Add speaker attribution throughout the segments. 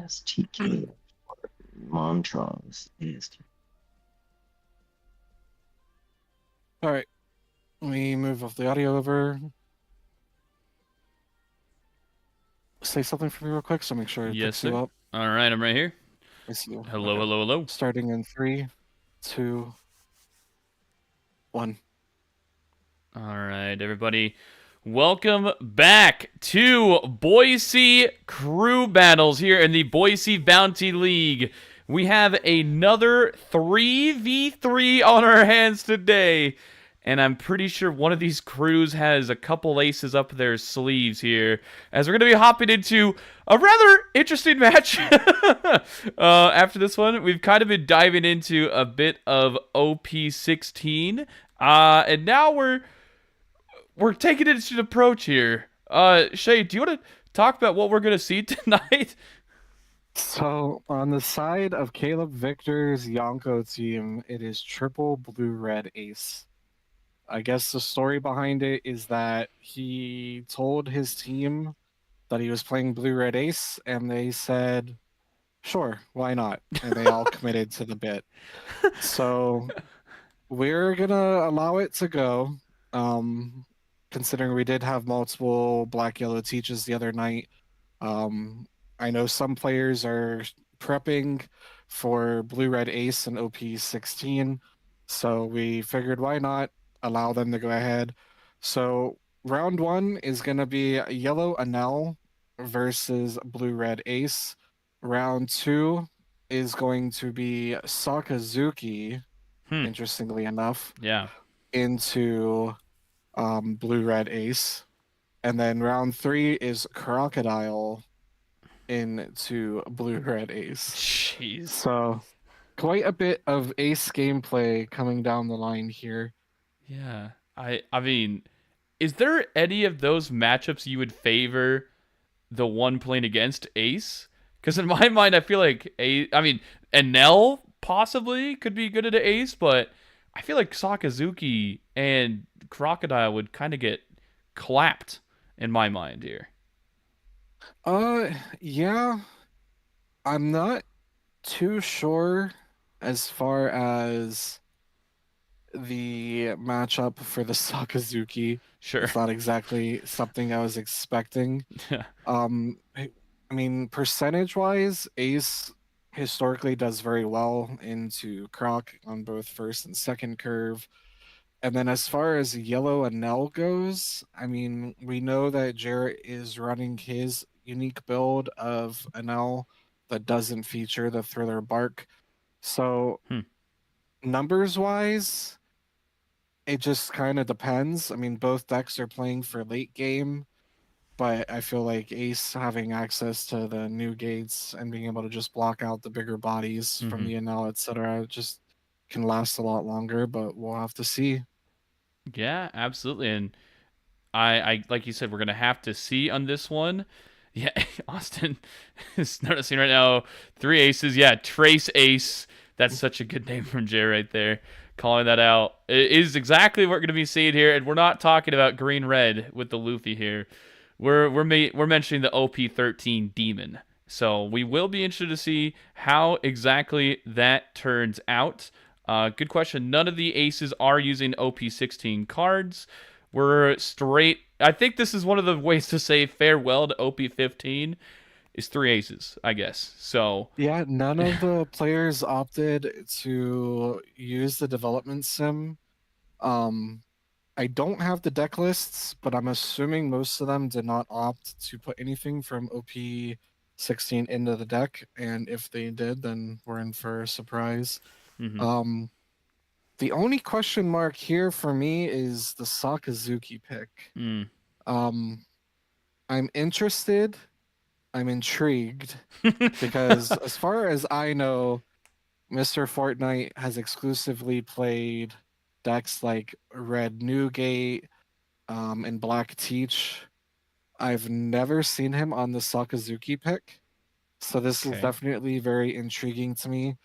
Speaker 1: STK Montrose is.
Speaker 2: All right, we move off the audio over. Say something for me real quick, so make sure it
Speaker 3: Yes,
Speaker 2: picks you
Speaker 3: sir.
Speaker 2: up.
Speaker 3: All right, I'm right here.
Speaker 2: I see you.
Speaker 3: Hello,
Speaker 2: Okay.
Speaker 3: hello, hello.
Speaker 2: Starting in 3, 2, 1.
Speaker 3: All right, everybody. Welcome back to Boise Crew Battles here in the Boise Bounty League. We have another 3v3 on our hands today. And I'm pretty sure one of these crews has a couple aces up their sleeves here, as we're going to be hopping into a rather interesting match. After this one, we've kind of been diving into a bit of OP16, and now we're taking it to the approach here. Shay, do you want to talk about what we're going to see tonight?
Speaker 2: So, on the side of Caleb Victor's Yonko team, it is triple blue-red ace. I guess the story behind it is that he told his team that he was playing blue-red ace, and they said, sure, why not? And they all committed to the bit. So, we're gonna allow it to go. Considering we did have multiple black yellow teaches the other night. I know some players are prepping for blue red ace and OP16, so we figured why not allow them to go ahead. So round 1 is gonna be yellow Anel versus blue red ace. Round 2 is going to be Sakazuki, interestingly enough,
Speaker 3: Yeah.
Speaker 2: into blue red ace. And then round 3 is Crocodile into blue red ace.
Speaker 3: Jeez.
Speaker 2: So quite a bit of ace gameplay coming down the line here.
Speaker 3: Yeah. I mean, is there any of those matchups you would favor the one playing against Ace? Because in my mind, I feel like Enel possibly could be good at Ace, but I feel like Sakazuki and Crocodile would kind of get clapped in my mind here.
Speaker 2: Yeah, I'm not too sure as far as the matchup for the Sakazuki.
Speaker 3: Sure.
Speaker 2: It's not exactly something I was expecting. I mean, percentage wise, Ace historically does very well into Croc on both first and second curve. And then as far as Yellow Anel goes, I mean, we know that Jarrett is running his unique build of Anel that doesn't feature the Thriller Bark. So, numbers wise, it just kind of depends. I mean, both decks are playing for late game, but I feel like Ace having access to the new gates and being able to just block out the bigger bodies from the Anel, etc., just can last a lot longer, but we'll have to see.
Speaker 3: Yeah, absolutely. And I like you said, we're gonna have to see on this one. Yeah, Austin is noticing right now 3 aces. Yeah, Trace Ace. That's such a good name from Jay right there. Calling that out. It is exactly what we're gonna be seeing here, and we're not talking about green red with the Luffy here. We're mentioning the OP13 demon. So we will be interested to see how exactly that turns out. Good question. None of the aces are using OP16 cards. We're straight. I think this is one of the ways to say farewell to OP15 is 3 aces, I guess. So
Speaker 2: Yeah, none of the players opted to use the development sim. I don't have the deck lists, but I'm assuming most of them did not opt to put anything from OP16 into the deck, and if they did, then we're in for a surprise. The only question mark here for me is the Sakazuki pick. Um, I'm interested. I'm intrigued because, as far as I know, Mr. Fortnite has exclusively played decks like Red Newgate, and Black Teach. I've never seen him on the Sakazuki pick, so this is
Speaker 3: okay.
Speaker 2: definitely very intriguing to me.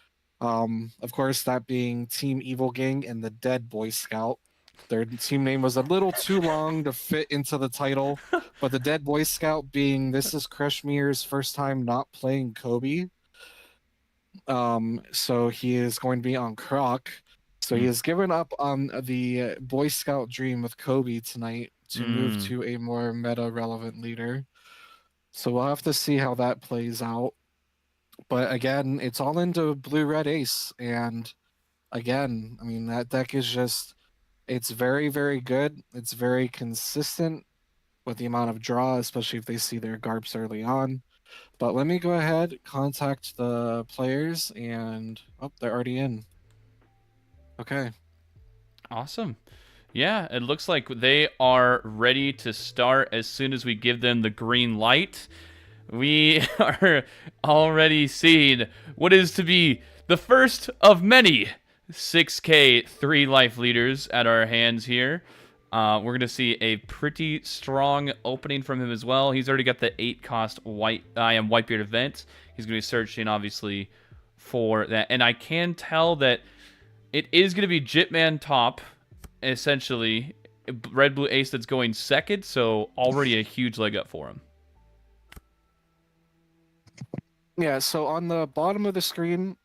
Speaker 2: Of course, that being Team Evil Gang and the Dead Boy Scout. Their team name was a little too long to fit into the title, but the Dead Boy Scout being this is Kreshmir's first time not playing Kobe. So he is going to be on Croc. So he
Speaker 3: Hmm.
Speaker 2: has given up on the Boy Scout dream with Kobe tonight to move to a more meta relevant leader. So we'll have to see how that plays out. But again, it's all into blue red ace. And again, I mean, that deck is just, it's very, very good. It's very consistent with the amount of draw, especially if they see their GARPs early on. But let me go ahead, contact the players, and oh, they're already in. Okay.
Speaker 3: Awesome. Yeah, it looks like they are ready to start as soon as we give them the green light. We are already seeing what is to be the first of many 6K 3 life leaders at our hands here. We're going to see a pretty strong opening from him as well. He's already got the 8 cost Whitebeard event. He's going to be searching, obviously, for that. And I can tell that it is going to be Jitman top, essentially. Red Blue Ace that's going second, so already a huge leg up for him.
Speaker 2: Yeah, so on the bottom of the screen,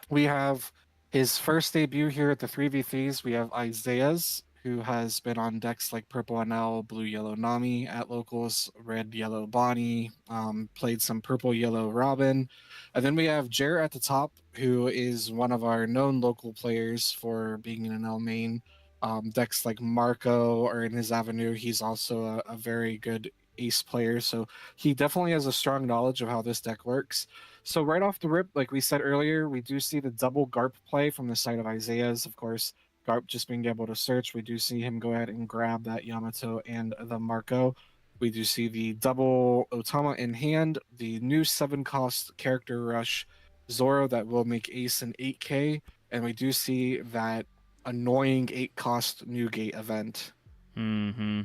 Speaker 2: we have his first debut here at the 3v3s. We have Isaiah's, who has been on decks like Purple NL, Blue Yellow Nami at locals, Red Yellow Bonnie, played some Purple Yellow Robin. And then we have Jer at the top, who is one of our known local players for being an NL main. Decks like Marco are in his avenue. He's also a very good ace player, so he definitely has a strong knowledge of how this deck works. So right off the rip, like we said earlier, we do see the double GARP play from the side of Isaiah's. Of course, GARP just being able to search. We do see him go ahead and grab that Yamato and the Marco. We do see the double Otama in hand, the new 7-cost character rush Zoro that will make Ace an 8K, and we do see that annoying 8-cost new gate event.
Speaker 3: Mm-hmm.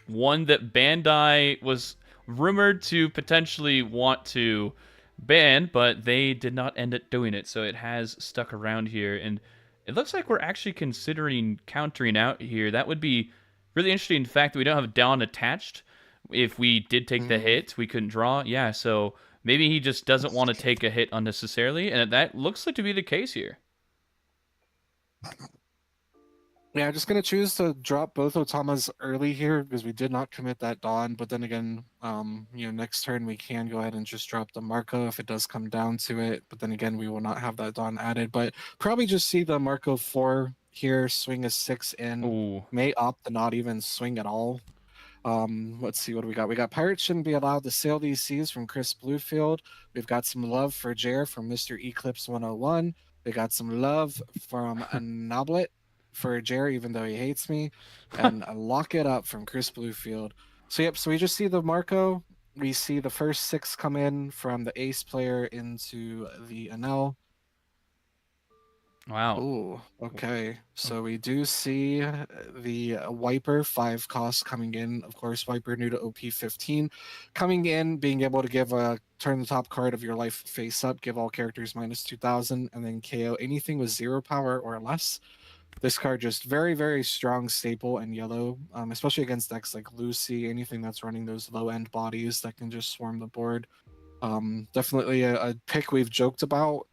Speaker 3: One that Bandai was rumored to potentially want to ban, but they did not end up doing it, so it has stuck around here, and it looks like we're actually considering countering out here. That would be really interesting. The fact that we don't have Dawn attached. If we did take the hit, we couldn't draw. Yeah, so maybe he just doesn't want to take a hit unnecessarily, and that looks like to be the case here.
Speaker 2: Yeah, just gonna choose to drop both Otamas early here because we did not commit that Dawn. But then again, next turn we can go ahead and just drop the Marco if it does come down to it. But then again, we will not have that Dawn added. But probably just see the Marco 4 here, swing a 6 in.
Speaker 3: Ooh.
Speaker 2: May opt to not even swing at all. Let's see what do we got. We got Pirates shouldn't be allowed to sail these seas from Chris Bluefield. We've got some love for Jer from Mr. Eclipse 101. We got some love from Noblet for Jerry, even though he hates me, and Lock It Up from Chris Bluefield. So yep, so we just see the Marco. We see the first 6 come in from the ace player into the NL.
Speaker 3: Wow.
Speaker 2: Ooh, okay. So we do see the Wiper 5 cost coming in. Of course, Wiper new to OP 15. Coming in, being able to give a turn the top card of your life face up, give all characters minus 2000, and then KO anything with 0 power or less. This card just very, very strong staple in yellow, especially against decks like Lucy, anything that's running those low-end bodies that can just swarm the board. Definitely a pick we've joked about,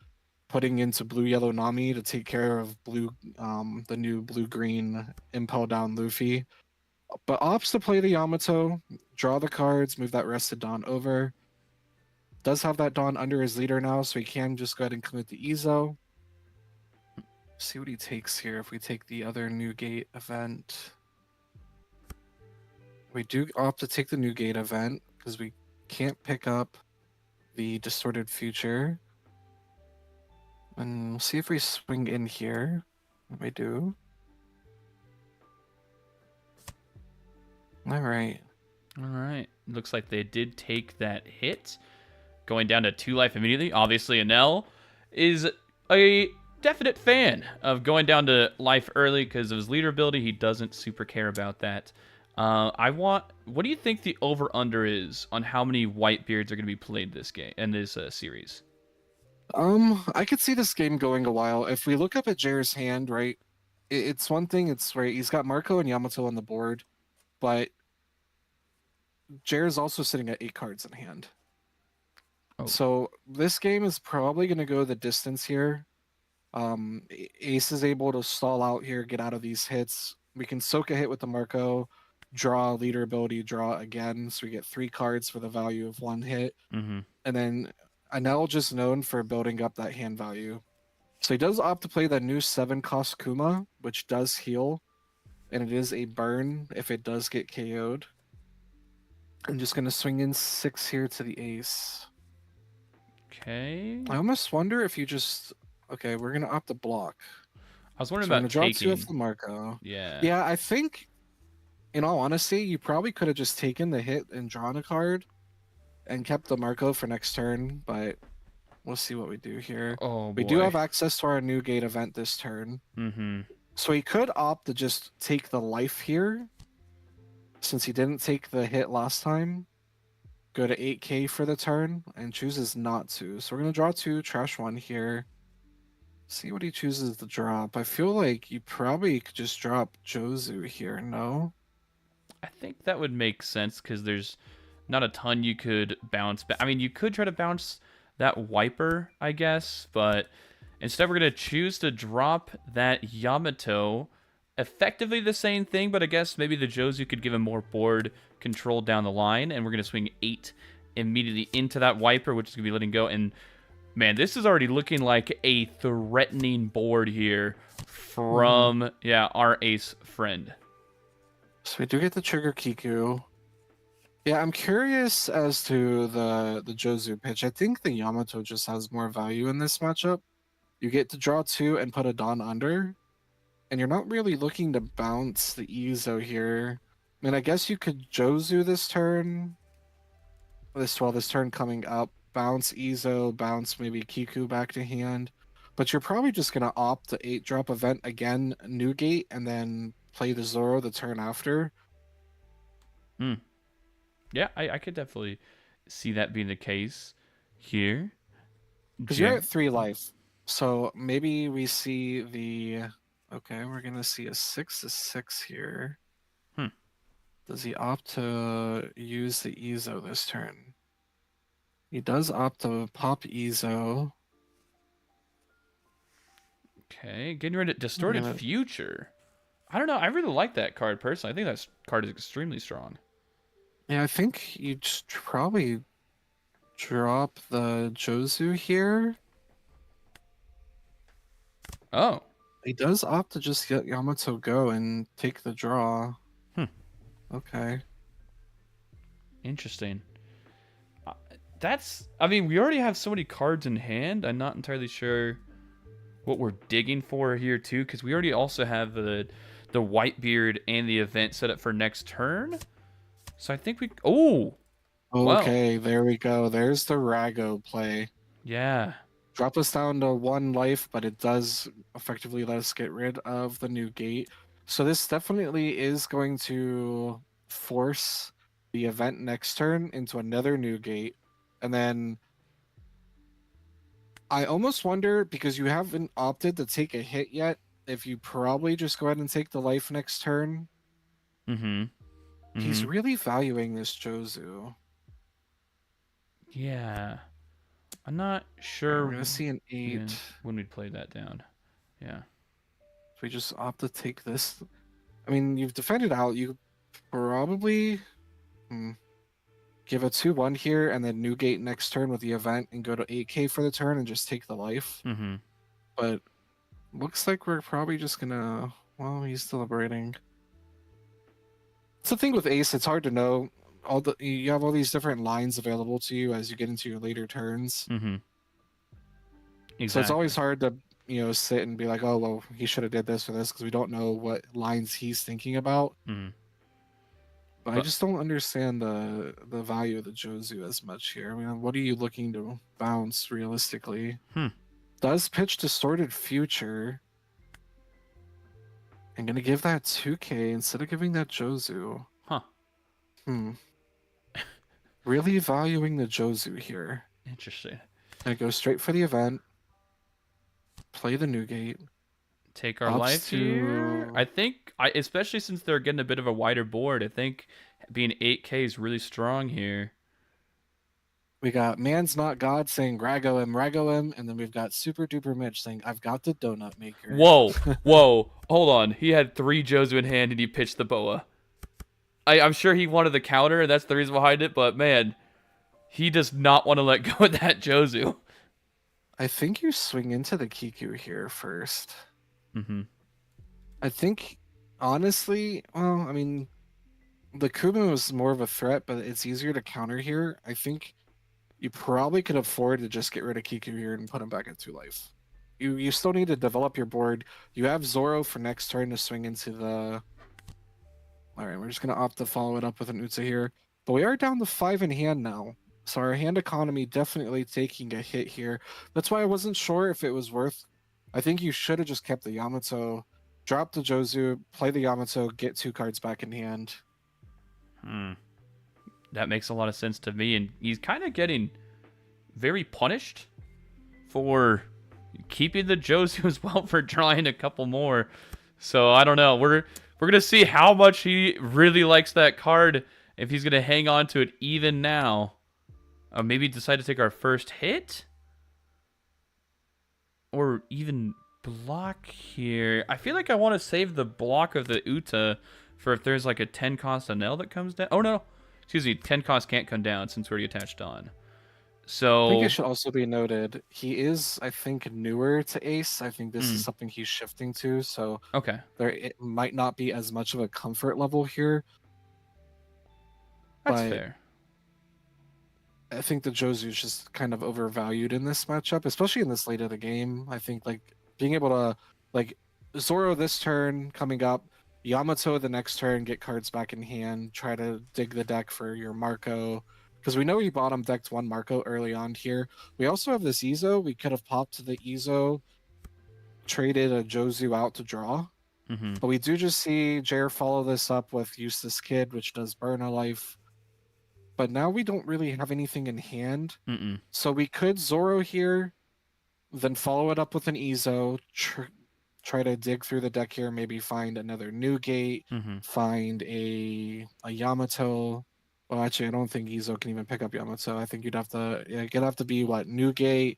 Speaker 2: putting into Blue Yellow Nami to take care of the new blue-green Impel Down Luffy. But opts to play the Yamato, draw the cards, move that rested Dawn over. Does have that Dawn under his leader now, so he can just go ahead and commit the Ezo. See what he takes here if we take the other new gate event. We do opt to take the new gate event because we can't pick up the distorted future. And we'll see if we swing in here. We do. All right.
Speaker 3: All right. Looks like they did take that hit. Going down to 2 life immediately. Obviously, Anel is a definite fan of going down to life early because of his leader ability. He doesn't super care about that. What do you think the over-under is on how many Whitebeards are going to be played this game in this series?
Speaker 2: I could see this game going a while. If we look up at Jer's hand, right, it's one thing. It's right. He's got Marco and Yamato on the board, but Jer's also sitting at 8 cards in hand.
Speaker 3: Oh.
Speaker 2: So this game is probably going to go the distance here. Ace is able to stall out here, get out of these hits. We can soak a hit with the Marco, draw leader ability, draw again. So we get 3 cards for the value of 1 hit.
Speaker 3: Mm-hmm.
Speaker 2: And then Anel just known for building up that hand value. So he does opt to play the new 7 cost Kuma, which does heal. And it is a burn if it does get KO'd. I'm just going to swing in 6 here to the ace.
Speaker 3: Okay.
Speaker 2: I almost wonder if you just... Okay, we're going to opt to block.
Speaker 3: I was wondering
Speaker 2: So we're
Speaker 3: about
Speaker 2: gonna draw 2
Speaker 3: taking.
Speaker 2: off the Marco.
Speaker 3: Yeah.
Speaker 2: Yeah, I think, in all honesty, you probably could have just taken the hit and drawn a card and kept the Marco for next turn, but we'll see what we do here.
Speaker 3: Oh boy.
Speaker 2: We do have access to our new gate event this turn.
Speaker 3: Mm-hmm.
Speaker 2: So he could opt to just take the life here, since he didn't take the hit last time. Go to 8k for the turn, and chooses not to. So we're going to draw 2, trash 1 here. See what he chooses to drop. I feel like you probably could just drop Jozu here, no?
Speaker 3: I think that would make sense because there's not a ton you could bounce back. I mean, you could try to bounce that wiper, I guess, but instead we're going to choose to drop that Yamato. Effectively the same thing, but I guess maybe the Jozu could give him more board control down the line, and we're going to swing 8 immediately into that wiper, which is going to be letting go. And man, this is already looking like a threatening board here from, our ace friend.
Speaker 2: So we do get the trigger Kiku. Yeah, I'm curious as to the Jozu pitch. I think the Yamato just has more value in this matchup. You get to draw 2 and put a Dawn under, and you're not really looking to bounce the Izo here. I mean, I guess you could Jozu this turn. This turn coming up. Bounce Izo, bounce maybe Kiku back to hand. But you're probably just going to opt the 8-drop event again, new gate, and then play the Zoro the turn after.
Speaker 3: Yeah, I could definitely see that being the case here.
Speaker 2: Because you're at 3 life. So maybe we see the... Okay, we're going to see a 6/6 here. Does he opt to use the Izo this turn? He does opt to pop Izo.
Speaker 3: Okay, getting rid of Distorted Future. I don't know. I really like that card personally. I think that card is extremely strong.
Speaker 2: Yeah, I think you just probably drop the Jozu here.
Speaker 3: Oh.
Speaker 2: He does opt to just let Yamato go and take the draw. Okay.
Speaker 3: Interesting. I mean, we already have so many cards in hand. I'm not entirely sure what we're digging for here, too, because we already also have the Whitebeard and the event set up for next turn. So I think we... Oh!
Speaker 2: Okay, wow. There we go. There's the Rago play.
Speaker 3: Yeah.
Speaker 2: Drop us down to 1 life, but it does effectively let us get rid of the new gate. So this definitely is going to force the event next turn into another new gate. And then I almost wonder, because you haven't opted to take a hit yet, if you probably just go ahead and take the life next turn. He's really valuing this Jozu.
Speaker 3: Yeah. I'm not sure.
Speaker 2: We're going to see an 8.
Speaker 3: When we play that down. Yeah.
Speaker 2: If we just opt to take this. I mean, you've defended out. You probably give a 2/1 here and then new gate next turn with the event and go to 8k for the turn and just take the life. But looks like we're probably just going to... Well, he's deliberating. It's the thing with Ace, it's hard to know. You have all these different lines available to you as you get into your later turns.
Speaker 3: Exactly.
Speaker 2: So it's always hard to, sit and be like, oh, well, he should have did this or this, because we don't know what lines he's thinking about. But I just don't understand the value of the Jozu as much here. I mean, what are you looking to bounce realistically? Does pitch Distorted Future. I'm going to give that 2k instead of giving that Jozu. Really valuing the Jozu here.
Speaker 3: Interesting.
Speaker 2: I go straight for the event. Play the new gate.
Speaker 3: take our
Speaker 2: Ups
Speaker 3: life here.
Speaker 2: to-
Speaker 3: I think, especially since they're getting a bit of a wider board, I think being 8K is really strong here.
Speaker 2: We got Man's Not God saying Rago him, and then we've got Super Duper Mitch saying, I've got the donut maker.
Speaker 3: Whoa, whoa, hold on. He had 3 Jozu in hand and he pitched the Boa. I'm sure he wanted the counter, and that's the reason behind it, but man, he does not want to let go of that Jozu.
Speaker 2: I think you swing into the Kiku here first.
Speaker 3: Mm-hmm.
Speaker 2: I think, honestly, well, I mean, the Kuma was more of a threat, but it's easier to counter here. I think you probably could afford to just get rid of Kiku here and put him back at 2 life. You still need to develop your board. You have Zoro for next turn to swing into the... Alright, we're just going to opt to follow it up with an Utsa here. But we are down to 5 in hand now. So our hand economy definitely taking a hit here. That's why I wasn't sure if it was worth... I think you should have just kept the Yamato, drop the Jozu, play the Yamato, get 2 cards back in hand.
Speaker 3: That makes a lot of sense to me, and he's kind of getting very punished for keeping the Jozu as well for drawing a couple more. So I don't know. We're gonna see how much he really likes that card, if he's gonna hang on to it even now. Maybe decide to take our first hit, or even block here. I feel like I want to save the block of the Uta for if there's like a 10 cost Enel that comes down. Oh no. Excuse me, 10 cost can't come down since we're already attached on. So
Speaker 2: I think it should also be noted, he is, I think, newer to Ace. I think this is something he's shifting to, so
Speaker 3: okay,
Speaker 2: it might not be as much of a comfort level here.
Speaker 3: that's
Speaker 2: But
Speaker 3: fair.
Speaker 2: I think the Jozu is just kind of overvalued in this matchup, especially in this late of the game. I think like being able to like Zoro this turn coming up, Yamato the next turn, get cards back in hand, try to dig the deck for your Marco. Because we know he bottom decked 1 Marco early on here. We also have this Izo. We could have popped the Izo, traded a Jozu out to draw.
Speaker 3: Mm-hmm.
Speaker 2: But we do just see Jair follow this up with Eustace Kid, which does burn a life. But now we don't really have anything in hand.
Speaker 3: Mm-mm.
Speaker 2: So we could Zoro here, then follow it up with an Izo, try to dig through the deck here, maybe find another Newgate, find a Yamato. Well, actually, I don't think Izo can even pick up Yamato. I think you'd have to be what, Newgate,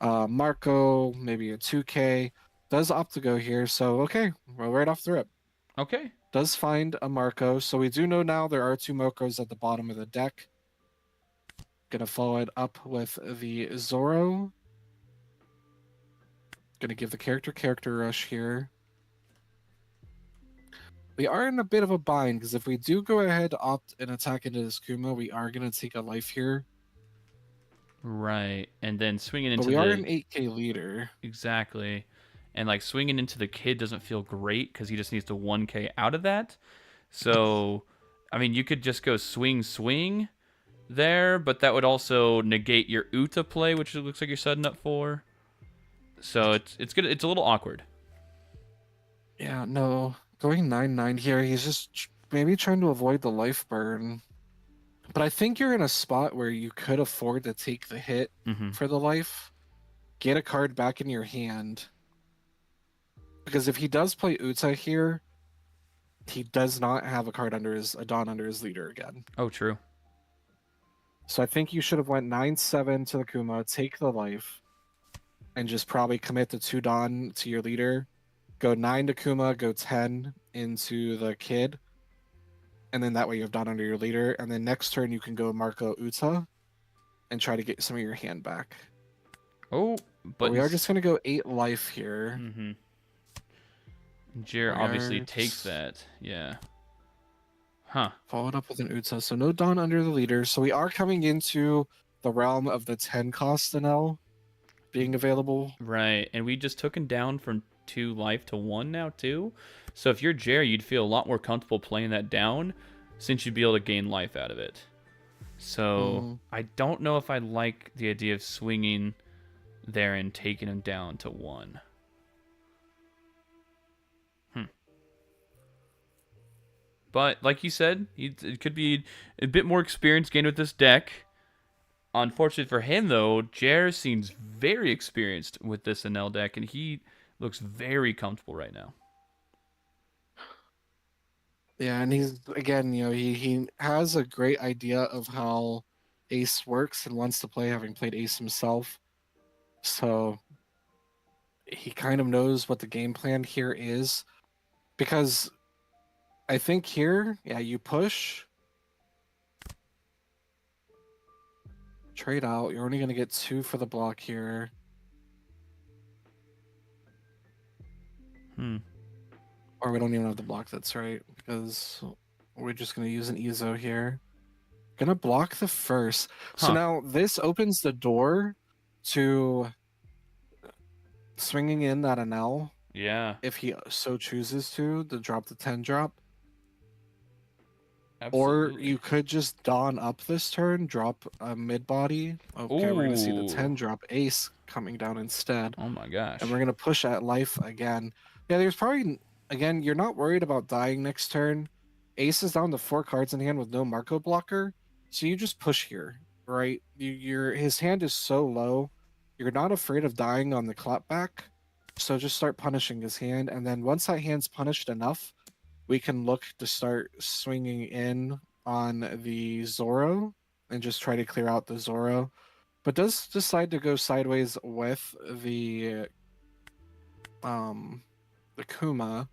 Speaker 2: Marco, maybe a 2K. Does opt to go here, so okay, we're right off the rip.
Speaker 3: Okay.
Speaker 2: Does find a Marco, so we do know now there are 2 Marcos at the bottom of the deck. Gonna follow it up with the Zoro. Gonna give the character rush here. We are in a bit of a bind, because if we do go ahead, opt and attack into this Kuma, we are gonna take a life here.
Speaker 3: Right, and then swinging into
Speaker 2: But we are an 8K leader.
Speaker 3: Exactly. And like swinging into the Kid doesn't feel great because he just needs to 1K out of that. So, I mean, you could just go swing there, but that would also negate your Uta play, which it looks like you're setting up for. So it's good. It's a little awkward.
Speaker 2: Yeah, no. Going 9-9 here, he's just maybe trying to avoid the life burn. But I think you're in a spot where you could afford to take the hit for the life, get a card back in your hand. Because if he does play Uta here, he does not have a card under a Dawn under his leader again.
Speaker 3: Oh, true.
Speaker 2: So I think you should have went 9-7 to the Kuma, take the life, and just probably commit the 2 Dawn to your leader. Go 9 to Kuma, go 10 into the Kid. And then that way you have Dawn under your leader. And then next turn you can go Marco Uta and try to get some of your hand back.
Speaker 3: Oh, but
Speaker 2: we are just going to go 8 life here.
Speaker 3: Jair obviously takes that. Yeah. Huh.
Speaker 2: Followed up with an Uta. So no Dawn under the leader. So we are coming into the realm of the 10 cost NL being available.
Speaker 3: Right. And we just took him down from 2 life to 1 now, too. So if you're Jair, you'd feel a lot more comfortable playing that down since you'd be able to gain life out of it. So I don't know if I like the idea of swinging there and taking him down to 1. But like you said, it could be a bit more experience gained with this deck. Unfortunately for him, though, Jair seems very experienced with this NL deck, and he looks very comfortable right now.
Speaker 2: Yeah, and he's again, he has a great idea of how Ace works and wants to play, having played Ace himself. So he kind of knows what the game plan here is. Because I think here, yeah, you push, trade out. You're only gonna get 2 for the block here. Or we don't even have the block, that's right, because we're just going to use an Ezo here. Gonna block the first. So
Speaker 3: Huh.
Speaker 2: now this opens the door to swinging in that Anel
Speaker 3: Yeah.
Speaker 2: if he so chooses to drop the 10 drop. Or
Speaker 3: Absolutely.
Speaker 2: you could just Dawn up this turn, drop a mid body. Okay, we're going to see the 10
Speaker 3: Ooh.
Speaker 2: drop Ace coming down instead.
Speaker 3: Oh my gosh.
Speaker 2: And we're going to push at life again. Yeah, there's probably, again, you're not worried about dying next turn. Ace is down to 4 cards in hand with no Marco blocker. So you just push here, right? His hand is so low. You're not afraid of dying on the clapback. So just start punishing his hand. And then once that hand's punished enough, we can look to start swinging in on the Zoro and just try to clear out the Zoro. But does decide to go sideways with the Kuma.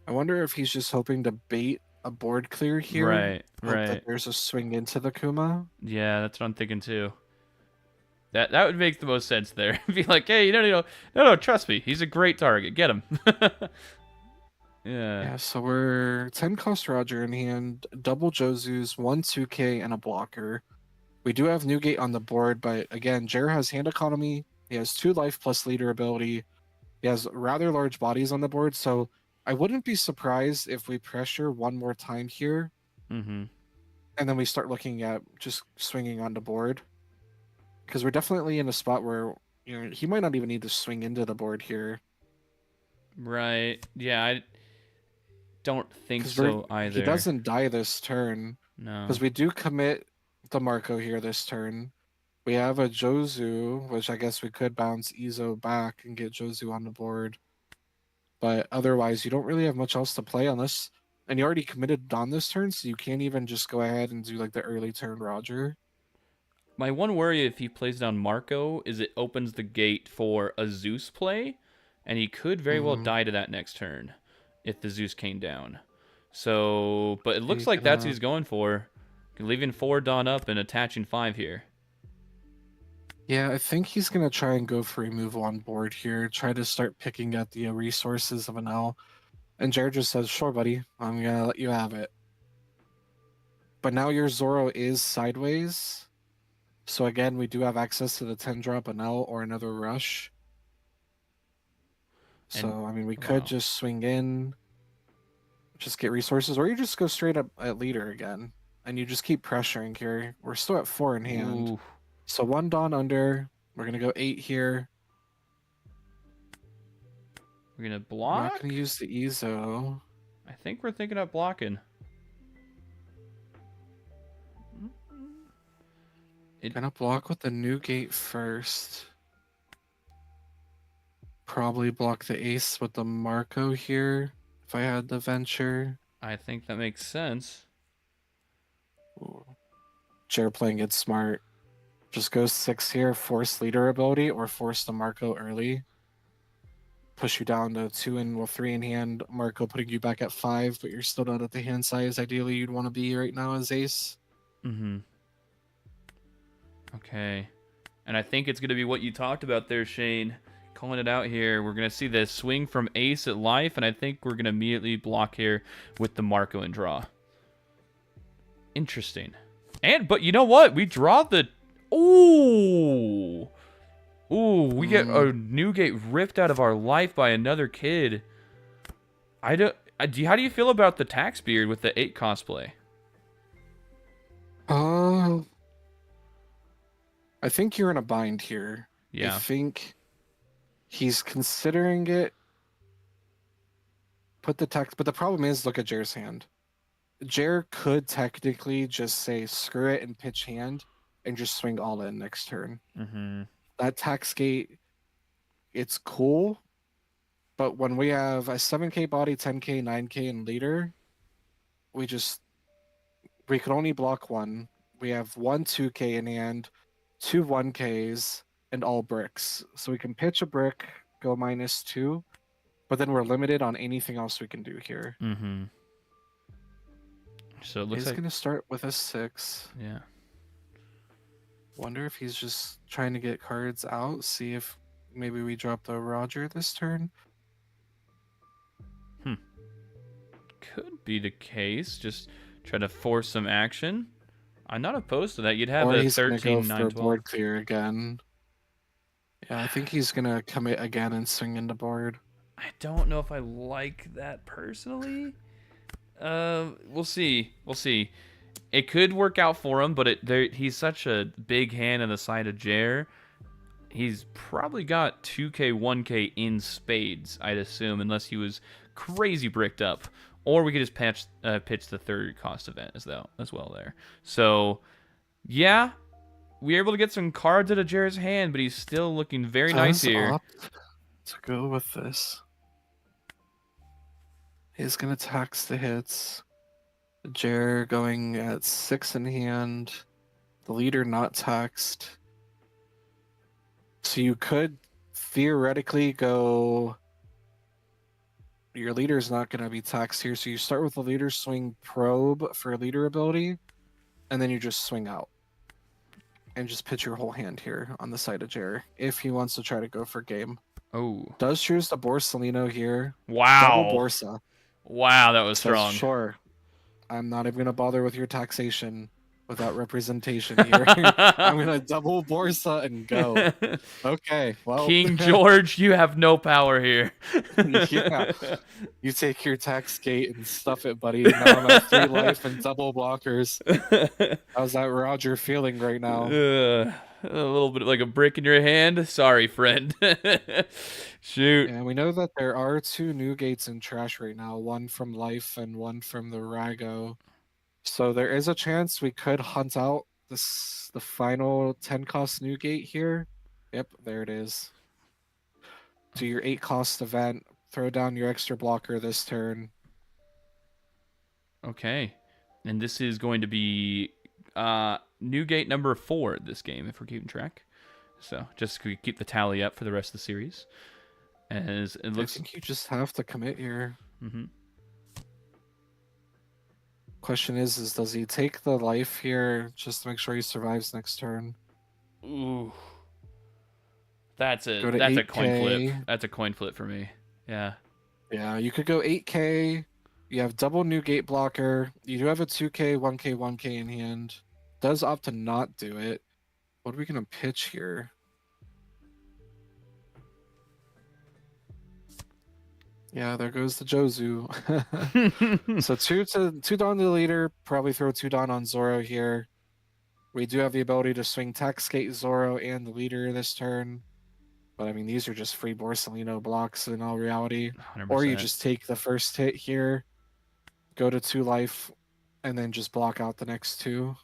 Speaker 2: I wonder if he's just hoping to bait a board clear here.
Speaker 3: Right,
Speaker 2: Hope
Speaker 3: right.
Speaker 2: that there's a swing into the Kuma.
Speaker 3: Yeah, that's what I'm thinking too. That would make the most sense there. Be like, hey, no, trust me, he's a great target. Get him. Yeah.
Speaker 2: Yeah, so we're 10 cost Roger in hand, double Jozu's, 1 2K, and a blocker. We do have Newgate on the board, but again, Jer has hand economy. He has 2 life plus leader ability. He has rather large bodies on the board, so I wouldn't be surprised if we pressure one more time here,
Speaker 3: Mm-hmm.
Speaker 2: and then we start looking at just swinging on the board. Because we're definitely in a spot where he might not even need to swing into the board here.
Speaker 3: Right. Yeah, I don't think
Speaker 2: 'Cause
Speaker 3: so either.
Speaker 2: he doesn't die this turn.
Speaker 3: No.
Speaker 2: Because we do commit the Marco here this turn. We have a Jozu, which I guess we could bounce Ezo back and get Jozu on the board. But otherwise, you don't really have much else to play unless... And you already committed on this turn, so you can't even just go ahead and do like the early turn Roger.
Speaker 3: My one worry if he plays down Marco is it opens the gate for a Zeus play, and he could very well die to that next turn if the Zeus came down. So, but it looks like that's what he's going for. Leaving 4 Dawn up and attaching 5 here.
Speaker 2: Yeah, I think he's going to try and go for removal on board here. Try to start picking at the resources of an L. And Jared just says, sure, buddy. I'm going to let you have it. But now your Zoro is sideways. So again, we do have access to the 10 drop an L or another rush. So, I mean, we could just swing in, just get resources, or you just go straight up at leader again. And you just keep pressuring here. We're still at 4 in hand.
Speaker 3: Ooh.
Speaker 2: So 1 Dawn under. We're going to go 8 here.
Speaker 3: We're going to
Speaker 2: I'm
Speaker 3: block?
Speaker 2: not going to use the Ezo.
Speaker 3: I think we're thinking of blocking.
Speaker 2: Gonna block with the Newgate first. Probably block the ace with the Marco here if I had the venture.
Speaker 3: I think that makes sense.
Speaker 2: Jared playing it smart. Just go 6 here, force leader ability, or force the Marco early. Push you down to 2 and 3 in hand. Marco putting you back at 5, but you're still not at the hand size ideally you'd want to be right now as ace.
Speaker 3: Mm-hmm. Okay. And I think it's going to be what you talked about there, Shane. Calling it out here. We're going to see the swing from ace at life, and I think we're going to immediately block here with the Marco and draw. Interesting. But you know what? We draw the... Ooh! Ooh, we get a Newgate ripped out of our life by another kid. How do you feel about the tax beard with the 8 cosplay?
Speaker 2: I think you're in a bind here.
Speaker 3: Yeah.
Speaker 2: I think he's considering it. Put the text, but the problem is, look at Jer's hand. Jer could technically just say screw it and pitch hand and just swing all in next turn.
Speaker 3: Mm-hmm.
Speaker 2: That tax gate, it's cool, But when we have a 7k body, 10k, 9k, and leader, we could only block one. We have one 2k in hand, two 1ks, and all bricks. So we can pitch a brick, go -2, but then we're limited on anything else we can do here.
Speaker 3: Mm-hmm. So it looks
Speaker 2: He's
Speaker 3: like
Speaker 2: gonna start with a 6.
Speaker 3: yeah.
Speaker 2: Wonder if he's just trying to get cards out, see if maybe we drop the Roger this turn.
Speaker 3: Could be the case. Just try to force some action. I'm not opposed to that. You'd have
Speaker 2: Or
Speaker 3: a
Speaker 2: he's gonna
Speaker 3: 13,
Speaker 2: go
Speaker 3: 9,
Speaker 2: for
Speaker 3: 12.
Speaker 2: board clear again. Yeah, I think he's gonna commit again and swing into board.
Speaker 3: I don't know if I like that personally. We'll see. We'll see. It could work out for him, but he's such a big hand on the side of Jer. He's probably got 2k, 1k in spades, I'd assume, unless he was crazy bricked up. Or we could just pitch the third cost event as well there. So, yeah, we were able to get some cards out of Jer's hand, but he's still looking very nice here.
Speaker 2: Opt to go with this. He's gonna tax the hits. Jer going at 6 in hand. The leader not taxed. So you could theoretically go. Your leader's not going to be taxed here, so you start with the leader, swing probe for leader ability, and then you just swing out. And just pitch your whole hand here on the side of Jer if he wants to try to go for game.
Speaker 3: Oh,
Speaker 2: Does choose the Borsalino here.
Speaker 3: wow.
Speaker 2: Double Borsa.
Speaker 3: Wow, that was
Speaker 2: Says,
Speaker 3: strong.
Speaker 2: sure. I'm not even going to bother with your taxation without representation here. I'm going to double Borsa and go. Okay, well.
Speaker 3: King George, you have no power here.
Speaker 2: Yeah. You take your tax gate and stuff it, buddy. Now I'm at 3 life and double blockers. How's that Roger feeling right now?
Speaker 3: A little bit like a brick in your hand. Sorry, friend. Shoot.
Speaker 2: And we know that there are 2 new gates in trash right now, one from life and one from the Rago. So there is a chance we could hunt out the final 10 cost new gate here. Yep, there it is. Do your 8 cost event, throw down your extra blocker this turn.
Speaker 3: Okay. And this is going to be new gate number 4 this game, if we're keeping track. So just keep the tally up for the rest of the series. As it looks.
Speaker 2: I think you just have to commit here.
Speaker 3: Mm-hmm.
Speaker 2: Question is does he take the life here just to make sure he survives next turn?
Speaker 3: Ooh. That's a
Speaker 2: Go to
Speaker 3: coin
Speaker 2: 8K.
Speaker 3: flip. That's a coin flip for me. Yeah.
Speaker 2: Yeah, you could go 8k. You have double new gate blocker. You do have a 2k, 1k, 1k in hand. Does opt to not do it. What are we gonna pitch here? Yeah, there goes the Jozu. So two Dawn to the leader. Probably throw 2 Dawn on Zoro here. We do have the ability to swing tax gate Zoro and the leader this turn. But I mean, these are just free Borsalino blocks in all reality.
Speaker 3: 100%.
Speaker 2: Or you just take the first hit here, go to 2 life, and then just block out the next 2.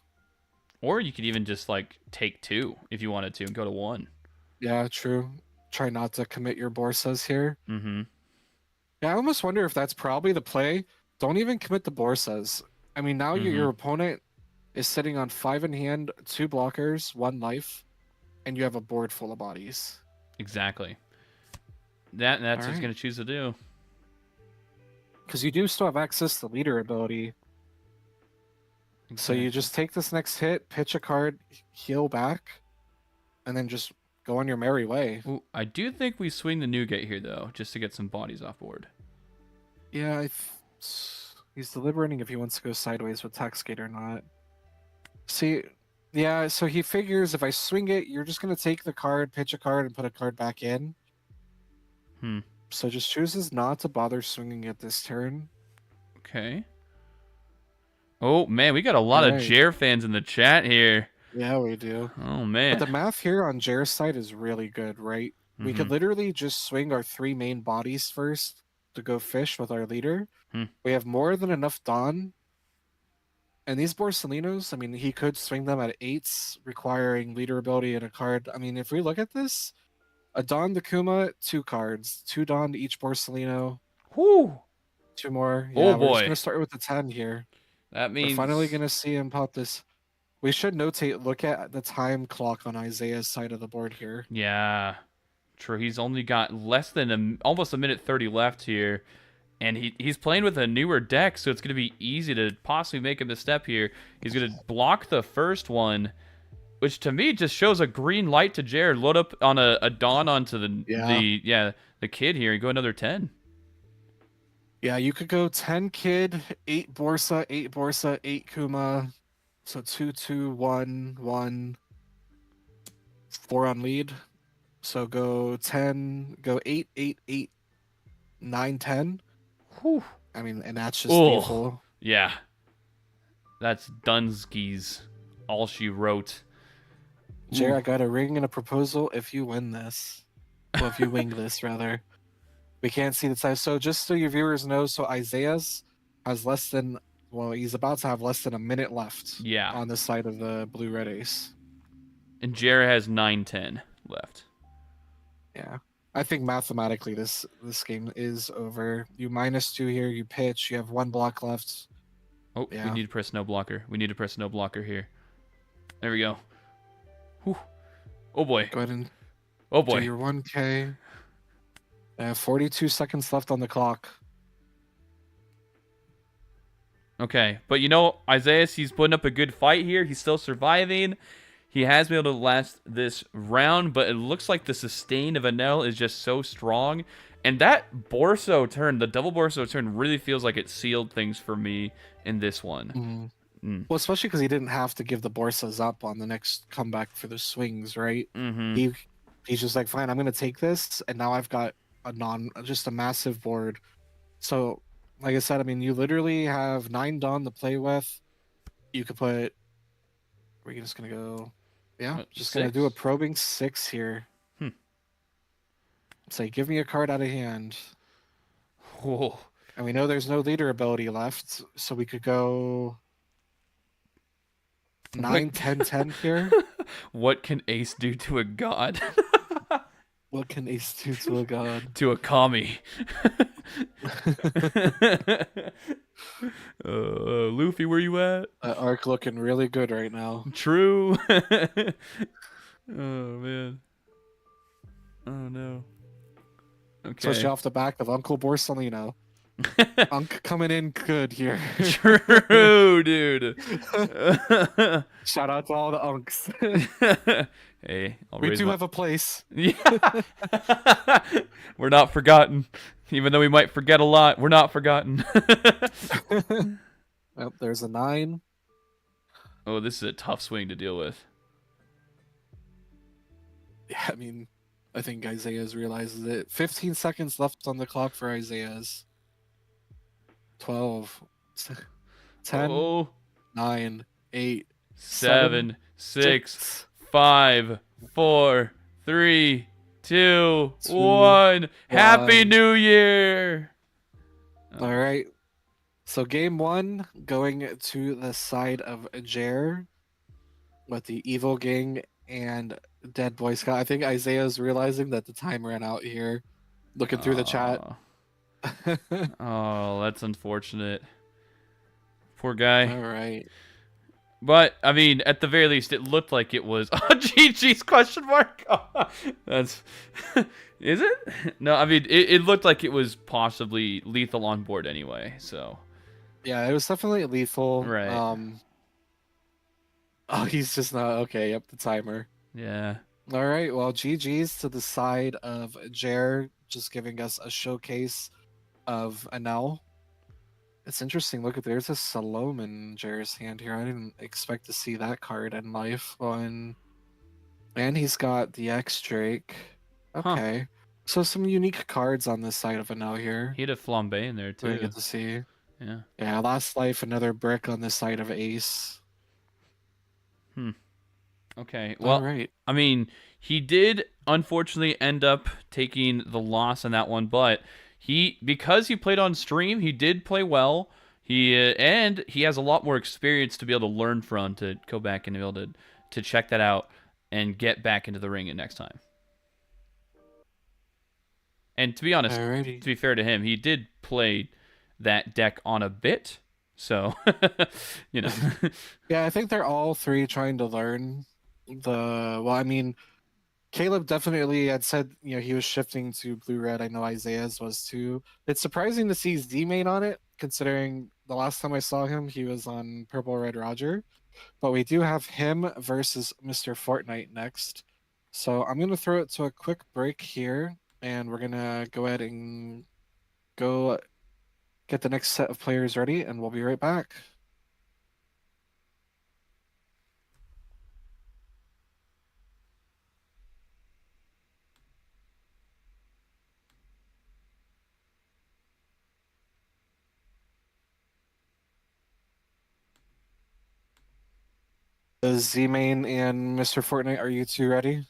Speaker 3: Or you could even just like take 2 if you wanted to and go to 1.
Speaker 2: Yeah, true. Try not to commit your Borsas here.
Speaker 3: Mm-hmm.
Speaker 2: Yeah, I almost wonder if that's probably the play. Don't even commit the Borsas. I mean, now your opponent is sitting on 5 in hand, 2 blockers, 1 life, and you have a board full of bodies.
Speaker 3: Exactly. That's what he's
Speaker 2: Alright.
Speaker 3: going to choose to do.
Speaker 2: Because you do still have access to leader ability. So you just take this next hit, pitch a card, heal back, and then just go on your merry way.
Speaker 3: Ooh, I do think we swing the new gate here, though, just to get some bodies off board.
Speaker 2: Yeah, he's deliberating if he wants to go sideways with tax gate or not. See, yeah, so he figures if I swing it, you're just going to take the card, pitch a card, and put a card back in. So just chooses not to bother swinging it this turn.
Speaker 3: Okay. Oh, man, we got a lot of
Speaker 2: Right.
Speaker 3: Jer fans in the chat here.
Speaker 2: Yeah, we do.
Speaker 3: Oh, man.
Speaker 2: But the math here on Jer's side is really good, right? We could literally just swing our 3 main bodies first to go fish with our leader. We have more than enough Dawn. And these Borsalinos, I mean, he could swing them at 8s, requiring leader ability and a card. I mean, if we look at this, A Don Dakuma, 2 cards. 2 Don to each Borsalino.
Speaker 3: Whew.
Speaker 2: 2 more.
Speaker 3: Oh,
Speaker 2: Yeah, we're just
Speaker 3: boy.
Speaker 2: gonna start with the 10 here.
Speaker 3: That
Speaker 2: We're finally
Speaker 3: means...
Speaker 2: gonna see him pop this. We should notate, look at the time clock on Isaiah's side of the board here.
Speaker 3: Yeah. True. He's only got less than almost a minute 30 left here. And he's playing with a newer deck, so it's going to be easy to possibly make a misstep here. He's going to block the first one, which to me just shows a green light to Jared. Load up on a Dawn onto the kid here and go another 10.
Speaker 2: Yeah, you could go 10 Kid, 8 Borsa, 8 Borsa, 8 Kuma. So 2, 2, 1, 1, 4 on lead. So go 10, go 8, 8, 8, 9, 10.
Speaker 3: Whew.
Speaker 2: I mean, and that's just
Speaker 3: Oh.
Speaker 2: lethal.
Speaker 3: Yeah. That's Dunsky's all she wrote.
Speaker 2: Jared,
Speaker 3: Ooh.
Speaker 2: I got a ring and a proposal if you win this. Well, if you wing this, rather. We can't see the size. So just so your viewers know, so Isaiah's has less than, well, he's about to have less than a minute left
Speaker 3: Yeah.
Speaker 2: on the side of the blue-red ace.
Speaker 3: And Jared has 9-10 left.
Speaker 2: Yeah. I think mathematically this game is over. You -2 here, you pitch, you have 1 block left.
Speaker 3: Oh,
Speaker 2: Yeah.
Speaker 3: we need to press no blocker. We need to press no blocker here. There we go. Whew. Oh boy.
Speaker 2: Go ahead and
Speaker 3: Oh
Speaker 2: do
Speaker 3: boy.
Speaker 2: your 1K. 42 seconds left on the clock.
Speaker 3: Okay, but you know, Isaiah, he's putting up a good fight here. He's still surviving. He has been able to last this round, but it looks like the sustain of Enel is just so strong. And that Borso turn, the double Borso turn, really feels like it sealed things for me in this one. Mm.
Speaker 2: Well, especially because he didn't have to give the Borsas up on the next comeback for the swings, right?
Speaker 3: Mm-hmm.
Speaker 2: He's just like, fine, I'm gonna take this, and now I've got just a massive board. So, like I said, I mean, you literally have 9 Dawn to play with. You could put. We're just gonna go. Yeah, just gonna do a
Speaker 3: 6?
Speaker 2: probing 6 here.
Speaker 3: Hmm.
Speaker 2: Say, give me a card out of hand.
Speaker 3: Whoa.
Speaker 2: And we know there's no leader ability left, so we could go 9, 10, 10 here.
Speaker 3: What can Ace do to a god?
Speaker 2: What can Ace do to a god?
Speaker 3: To a kami. Luffy, where you at?
Speaker 2: Arc looking really good right now.
Speaker 3: True. Oh man. Oh no. Okay.
Speaker 2: Especially off the back of Uncle Borsalino. Unk coming in good here.
Speaker 3: True, dude.
Speaker 2: Shout out to all the Unks.
Speaker 3: Hey, I'll
Speaker 2: We
Speaker 3: raise
Speaker 2: do
Speaker 3: my...
Speaker 2: have a place.
Speaker 3: Yeah. We're not forgotten. Even though we might forget a lot, we're not forgotten.
Speaker 2: Oh, there's a 9.
Speaker 3: Oh, this is a tough swing to deal with.
Speaker 2: Yeah, I mean, I think Isaiah's realizes it. 15 seconds left on the clock for Isaiah's. 12, 10,
Speaker 3: Oh,
Speaker 2: 9, 8,
Speaker 3: 7, 6, 5, 4, 3, 2, 1. Happy
Speaker 2: 1.
Speaker 3: New Year!
Speaker 2: All right. So game 1 going to the side of Jer with the Evil Gang and Dead Boy Scout. I think Isaiah's realizing that the time ran out here. Looking through the chat.
Speaker 3: Oh, that's unfortunate. Poor guy.
Speaker 2: All right.
Speaker 3: But I mean, at the very least, it looked like it was. Oh, GG's question mark. That's. Is it? No, I mean, it looked like it was possibly lethal on board anyway. So.
Speaker 2: Yeah, it was definitely lethal.
Speaker 3: Right.
Speaker 2: Oh, he's just not okay. Yep, the timer.
Speaker 3: Yeah.
Speaker 2: All right. Well, GG's to the side of Jer, just giving us a showcase of Enel. It's interesting. Look at there's a Salome in Jer's hand here. I didn't expect to see that card in life. And he's got the X Drake. Okay. So some unique cards on this side of Enel here.
Speaker 3: He had a flambe in there
Speaker 2: We
Speaker 3: too.
Speaker 2: get to see.
Speaker 3: Yeah.
Speaker 2: Yeah, Last Life, another brick on this side of Ace.
Speaker 3: Okay. Well,
Speaker 2: All right.
Speaker 3: I mean, he did unfortunately end up taking the loss on that one, but because he played on stream, he did play well. And he has a lot more experience to be able to learn from, to go back and be able to check that out and get back into the ring next time. And to be honest,
Speaker 2: Alrighty.
Speaker 3: to be fair to him, he did play that deck on a bit. So, you know.
Speaker 2: Yeah, I think they're all three trying to learn the. Well, I mean, Caleb definitely had said, he was shifting to blue red. I know Isaiah's was too. It's surprising to see Z main on it, considering the last time I saw him, he was on purple red Roger. But we do have him versus Mr. Fortnite next. So I'm going to throw it to a quick break here, and we're going to go ahead and go get the next set of players ready, and we'll be right back. Z main and Mr. Fortnite, are you two ready?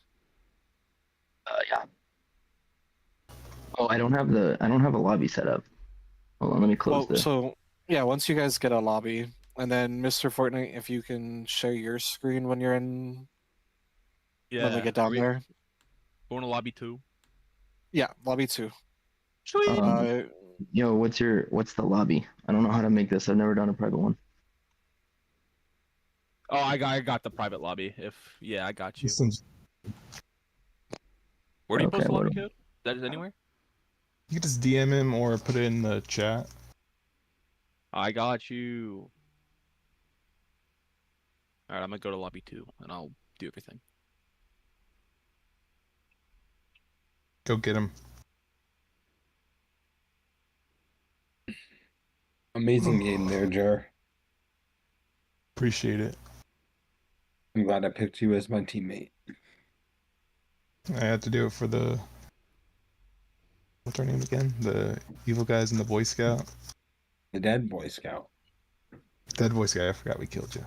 Speaker 1: Yeah. Oh, I don't have a lobby set up. Hold on, let me close this.
Speaker 2: So yeah, once you guys get a lobby, and then Mr. Fortnite, if you can share your screen when you're in, when we get down there.
Speaker 4: Going to lobby 2.
Speaker 2: Yeah, lobby 2.
Speaker 1: Yo, what's the lobby? I don't know how to make this. I've never done a private one.
Speaker 4: Oh, I got the private lobby. Yeah, I got you. Where do you
Speaker 1: Okay,
Speaker 4: post the lobby
Speaker 1: what-
Speaker 4: code? That is anywhere?
Speaker 5: You can just DM him or put it in the chat.
Speaker 4: I got you. Alright, I'm gonna go to lobby 2 and I'll do everything.
Speaker 5: Go get him.
Speaker 6: Amazing game there, Jar.
Speaker 5: Appreciate it.
Speaker 6: I'm glad I picked you as my teammate.
Speaker 5: I had to do it for the. What's our name again? The evil guys in the Boy Scout.
Speaker 6: The dead Boy Scout.
Speaker 5: Dead Boy Scout. I forgot we killed you.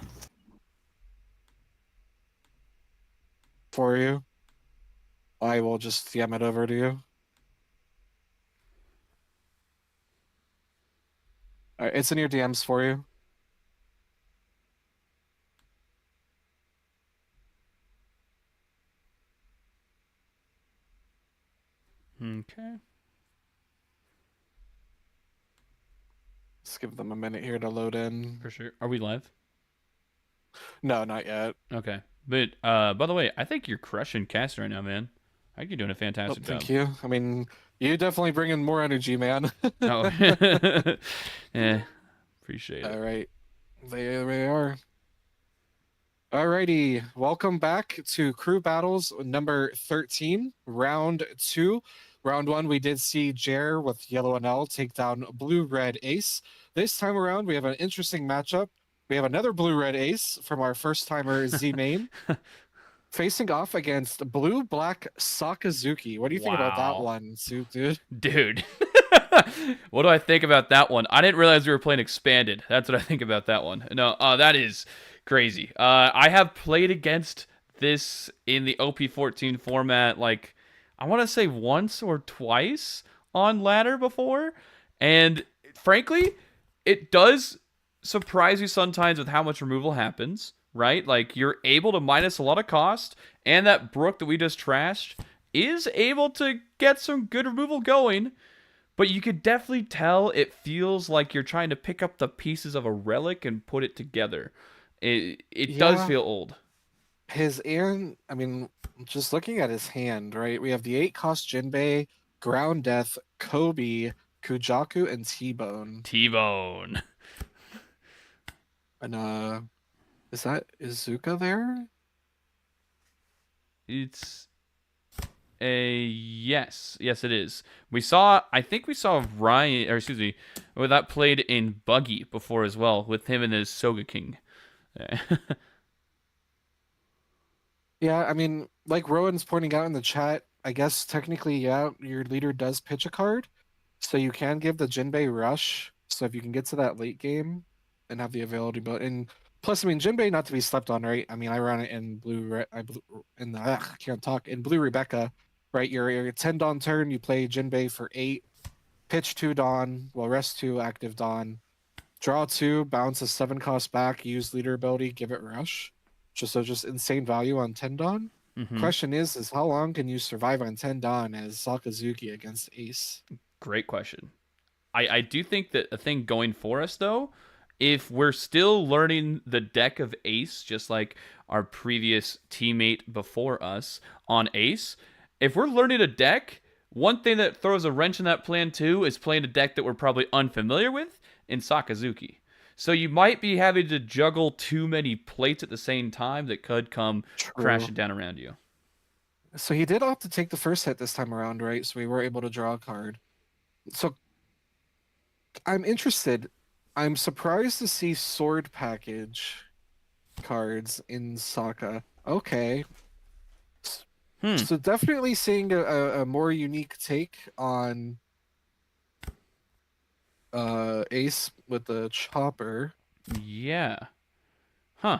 Speaker 2: For you. I will just DM it over to you. Alright, it's in your DMs for you.
Speaker 3: Okay.
Speaker 2: Let's give them a minute here to load in.
Speaker 3: For sure. Are we live?
Speaker 2: No, not yet.
Speaker 3: Okay. But by the way, I think you're crushing cast right now, man. I think you're doing a
Speaker 2: Oh,
Speaker 3: fantastic job.
Speaker 2: thank you. I mean, you definitely bring in more energy, man.
Speaker 3: Oh. Yeah. Appreciate it.
Speaker 2: All right. There they are. Alrighty. Welcome back to Crew Battles number 13, round 2. Round 1, we did see Jer with Yellow and L take down Blue Red Ace. This time around, we have an interesting matchup. We have another Blue Red Ace from our first timer Z main facing off against Blue Black Sakazuki. What do you think about that
Speaker 3: Wow.
Speaker 2: one, Soup, dude?
Speaker 3: Dude. What do I think about that one? I didn't realize we were playing expanded. That's what I think about that one. No, that is crazy. I have played against this in the OP14 format, like, I want to say once or twice on ladder before. And frankly, it does surprise you sometimes with how much removal happens, right? Like, you're able to minus a lot of cost, and that Brook that we just trashed is able to get some good removal going. But you could definitely tell it feels like you're trying to pick up the pieces of a relic and put it together. It does
Speaker 2: Yeah.
Speaker 3: feel old.
Speaker 2: I mean, just looking at his hand, right? We have the 8 cost Jinbei, Ground Death, Kobe, Kujaku, and T-Bone.
Speaker 3: T-Bone.
Speaker 2: And is that Izuka there?
Speaker 3: It's a yes. Yes, it is. I think we saw Ryan, or excuse me, that played in Buggy before as well, with him and his Soga King.
Speaker 2: Yeah, I mean, like Rowan's pointing out in the chat, I guess technically, yeah, your leader does pitch a card. So you can give the Jinbei rush. So if you can get to that late game and have the availability, and plus, I mean, Jinbei not to be slept on, right? I mean, I run it in in Blue Rebecca, right? Your 10 Dawn turn, you play Jinbei for 8, pitch 2 Dawn, well, rest 2, active Dawn, draw 2, bounce a 7 cost back, use leader ability, give it rush. Just insane value on 10 Dawn.
Speaker 3: Mhm.
Speaker 2: Question is how long can you survive on 10 Dawn as Sakazuki against Ace?
Speaker 3: Great question. I do think that a thing going for us though, if we're still learning the deck of Ace, just like our previous teammate before us on Ace, if we're learning a deck, one thing that throws a wrench in that plan too is playing a deck that we're probably unfamiliar with in Sakazuki. So you might be having to juggle too many plates at the same time that could come
Speaker 2: True.
Speaker 3: crashing down around you.
Speaker 2: So he did opt to take the first hit this time around, right? So we were able to draw a card. So I'm interested. I'm surprised to see sword package cards in Sokka. Okay.
Speaker 3: Hmm.
Speaker 2: So definitely seeing a more unique take on Ace with the chopper.
Speaker 3: Yeah. Huh.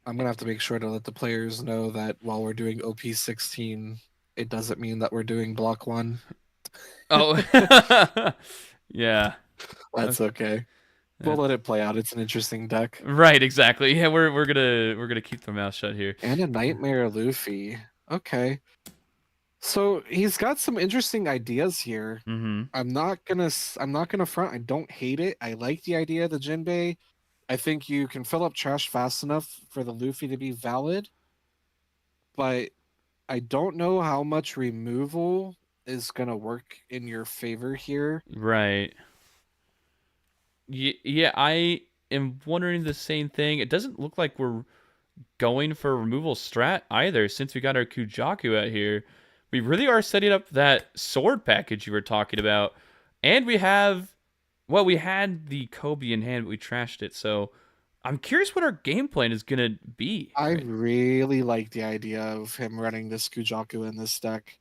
Speaker 2: I'm gonna have to make sure to let the players know that while we're doing OP16, it doesn't mean that we're doing block 1.
Speaker 3: Oh. Yeah.
Speaker 2: That's okay. We'll let it play out. It's an interesting deck.
Speaker 3: Right, exactly. Yeah, we're gonna keep their mouth shut here.
Speaker 2: And a Nightmare Luffy. Okay. So he's got some interesting ideas here.
Speaker 3: Mm-hmm.
Speaker 2: I'm not gonna front. I don't hate it. I like the idea of the Jinbei. I think you can fill up trash fast enough for the Luffy to be valid. But I don't know how much removal is gonna work in your favor here.
Speaker 3: Right. Yeah, I am wondering the same thing. It doesn't look like we're going for removal strat either, since we got our Kujaku out here. We really are setting up that sword package you were talking about. And we have, well, we had the Kobe in hand, but we trashed it. So I'm curious what our game plan is going to be.
Speaker 2: I really like the idea of him running this Kujaku in this deck.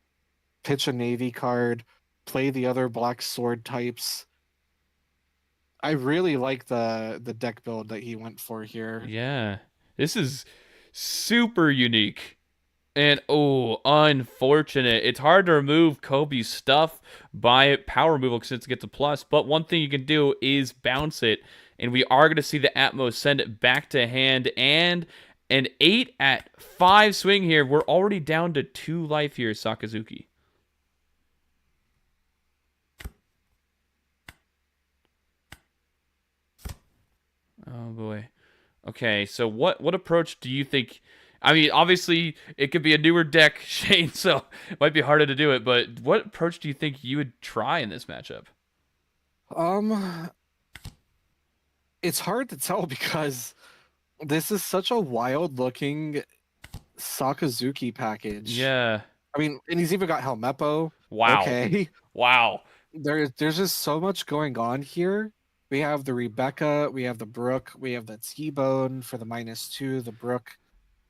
Speaker 2: Pitch a Navy card, play the other black sword types. I really like the deck build that he went for here.
Speaker 3: Yeah. This is super unique. And oh, unfortunate. It's hard to remove Kobe's stuff by power removal since it gets a plus. But one thing you can do is bounce it. And we are going to see the Atmos send it back to hand. And an 8 at 5 swing here. We're already down to 2 life here, Sakazuki. Oh boy. Okay, so what approach do you think? I mean, obviously it could be a newer deck, Shane, so it might be harder to do it. But what approach do you think you would try in this matchup?
Speaker 2: It's hard to tell because this is such a wild looking Sakazuki package.
Speaker 3: Yeah.
Speaker 2: I mean, and he's even got Helmeppo.
Speaker 3: Wow.
Speaker 2: Okay.
Speaker 3: Wow.
Speaker 2: There's just so much going on here. We have the Rebecca, we have the Brook, we have the T-Bone for the -2, the Brook.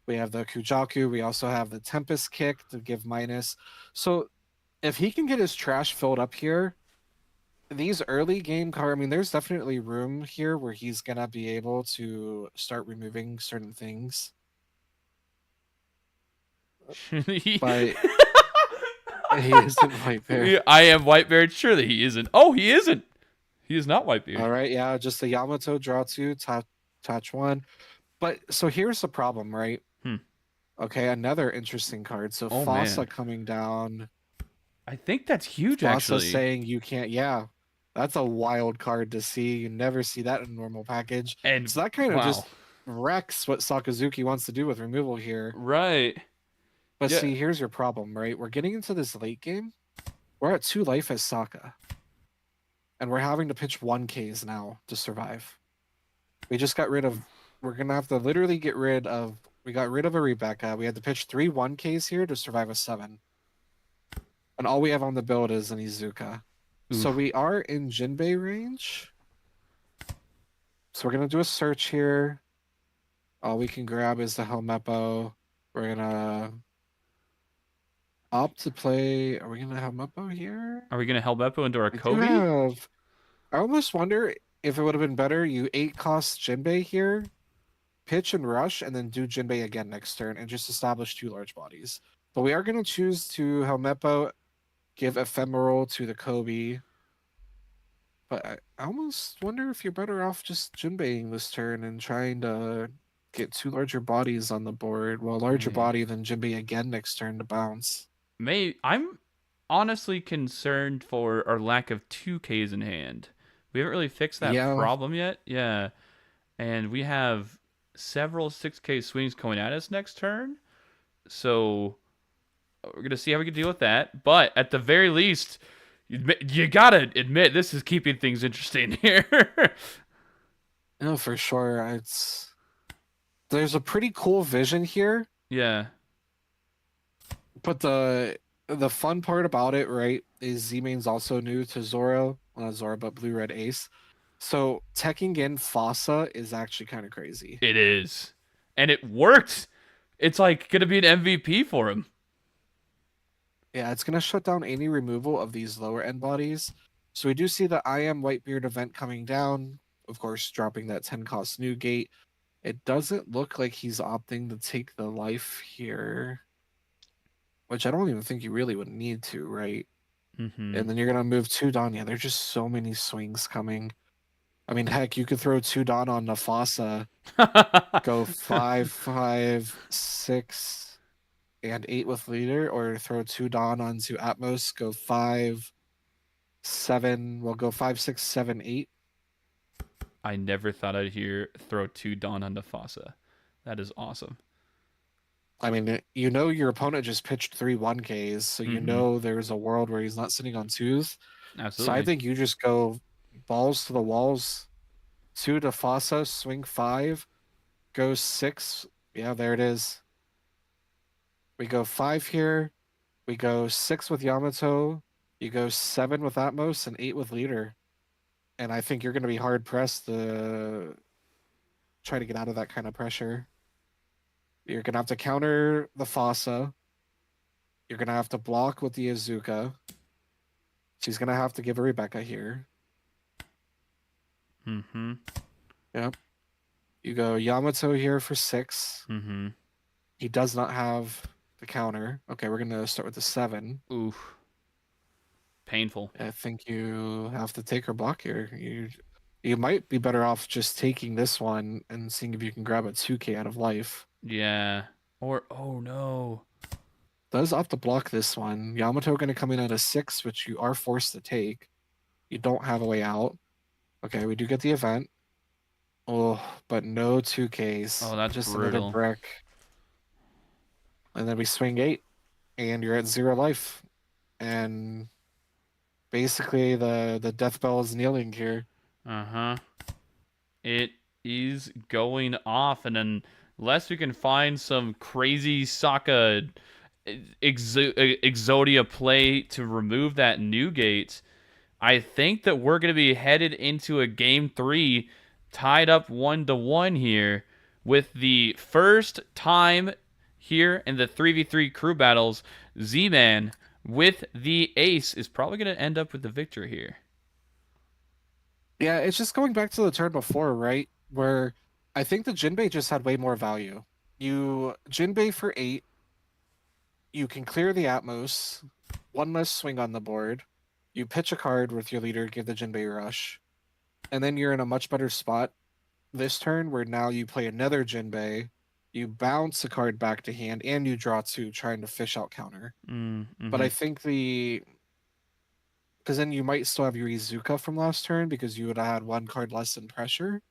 Speaker 2: We have the Kujaku. We also have the Tempest Kick to give minus. So if he can get his trash filled up here, these early game cards, I mean, there's definitely room here where he's going to be able to start removing certain things. But he isn't Whitebeard.
Speaker 3: Yeah, I am Whitebeard. Surely he isn't. Oh, he isn't. He is not Whitebeard.
Speaker 2: All right, yeah, just the Yamato draw 2, touch 1. But so here's the problem, right? Okay, another interesting card. So Fossa
Speaker 3: man.
Speaker 2: coming down.
Speaker 3: I think that's huge,
Speaker 2: Fossa
Speaker 3: actually.
Speaker 2: saying you can't. Yeah, that's a wild card to see. You never see that in a normal package.
Speaker 3: And
Speaker 2: So that kind of
Speaker 3: wow.
Speaker 2: just wrecks what Sakazuki wants to do with removal here.
Speaker 3: Right.
Speaker 2: But
Speaker 3: Yeah.
Speaker 2: see, here's your problem, right? We're getting into this late game. We're at 2 life as Sokka. And we're having to pitch 1Ks now to survive. We just got rid of... We're going to have to literally get rid of... We got rid of a Rebecca. We had to pitch 3 1Ks here to survive a 7. And all we have on the build is an Izuka. So
Speaker 3: Oof.
Speaker 2: we are in Jinbei range. So we're going to do a search here. All we can grab is the Helmeppo. We're going to opt to play... Are we going to have Helmeppo here?
Speaker 3: Are we going to Helmeppo into our
Speaker 2: I do
Speaker 3: Kobe?
Speaker 2: have... I almost wonder if it would have been better you 8-cost Jinbei here, pitch and rush, and then do Jinbei again next turn and just establish 2 large bodies. But we are going to choose to Helmeppo, give Ephemeral to the Kobe. But I almost wonder if you're better off just Jinbeiing this turn and trying to get 2 larger bodies on the board. Well, larger
Speaker 3: Yeah.
Speaker 2: body than Jinbei again next turn to bounce.
Speaker 3: I'm honestly concerned for our lack of 2Ks in hand. We haven't really fixed that
Speaker 2: Yeah.
Speaker 3: problem yet. Yeah. And we have several 6K swings coming at us next turn. So we're going to see how we can deal with that. But at the very least, you got to admit this is keeping things interesting here.
Speaker 2: No, for sure. There's a pretty cool vision here,
Speaker 3: Yeah.
Speaker 2: but the fun part about it, right, is Z-Main's also new to Zoro. Well, not Zoro, but Blue Red Ace. So teching in Fossa is actually kind of crazy.
Speaker 3: It is. And it worked. It's like going to be an MVP for him.
Speaker 2: Yeah, it's going to shut down any removal of these lower end bodies. So we do see the I Am Whitebeard event coming down, of course, dropping that 10 cost new gate. It doesn't look like he's opting to take the life here, which I don't even think you really would need to, right?
Speaker 3: Mm-hmm.
Speaker 2: And then you're going to move 2 Dawn. Yeah, there's just so many swings coming. I mean, heck, you could throw 2 Dawn on Nafasa, go 5, 5, 6, and 8 with leader, or throw 2 Dawn onto Atmos, go 5, 7, we'll go 5, 6, 7, 8.
Speaker 3: I never thought I'd hear throw 2 Dawn on Nafasa. That is awesome.
Speaker 2: I mean, you know your opponent just pitched 3 1Ks, so you
Speaker 3: Mhm.
Speaker 2: know there's a world where he's not sitting on 2s.
Speaker 3: Absolutely.
Speaker 2: So I think you just go balls to the walls, 2 to Fossa, swing 5, go 6. Yeah, there it is. We go 5 here. We go 6 with Yamato. You go 7 with Atmos and 8 with leader. And I think you're going to be hard pressed to try to get out of that kind of pressure. You're going to have to counter the Fossa. You're going to have to block with the Azuka. She's going to have to give a Rebecca here.
Speaker 3: Mm-hmm.
Speaker 2: You go Yamato here for 6.
Speaker 3: Mm-hmm.
Speaker 2: He does not have the counter. Okay, we're going to start with the 7.
Speaker 3: Oof. Painful.
Speaker 2: I think you have to take her block here. You might be better off just taking this one and seeing if you can grab a 2K out of life.
Speaker 3: Yeah. Or, oh no.
Speaker 2: Does opt to block this one. Yamato going to come in at a 6, which you are forced to take. You don't have a way out. Okay, we do get the event. Oh, but no 2Ks.
Speaker 3: Oh, that's
Speaker 2: just
Speaker 3: brutal.
Speaker 2: another brick. And then we swing 8, and you're at 0 life. And basically the death bell is kneeling here.
Speaker 3: Uh-huh. It is going off, and unless we can find some crazy Sokka Exodia play to remove that new gate, I think that we're going to be headed into a game 3 tied up 1-1 here, with the first time here in the 3v3 crew battles, Z-Man with the ace is probably going to end up with the victor here.
Speaker 2: Yeah, it's just going back to the turn before, right? Where I think the Jinbei just had way more value. You Jinbei for 8, you can clear the Atmos, 1 less swing on the board. You pitch a card with your leader, give the Jinbei rush. And then you're in a much better spot this turn where now you play another Jinbei, you bounce a card back to hand, and you draw 2 trying to fish out counter.
Speaker 3: Mm-hmm.
Speaker 2: But I think because then you might still have your Izuka from last turn because you would have had 1 card less in pressure.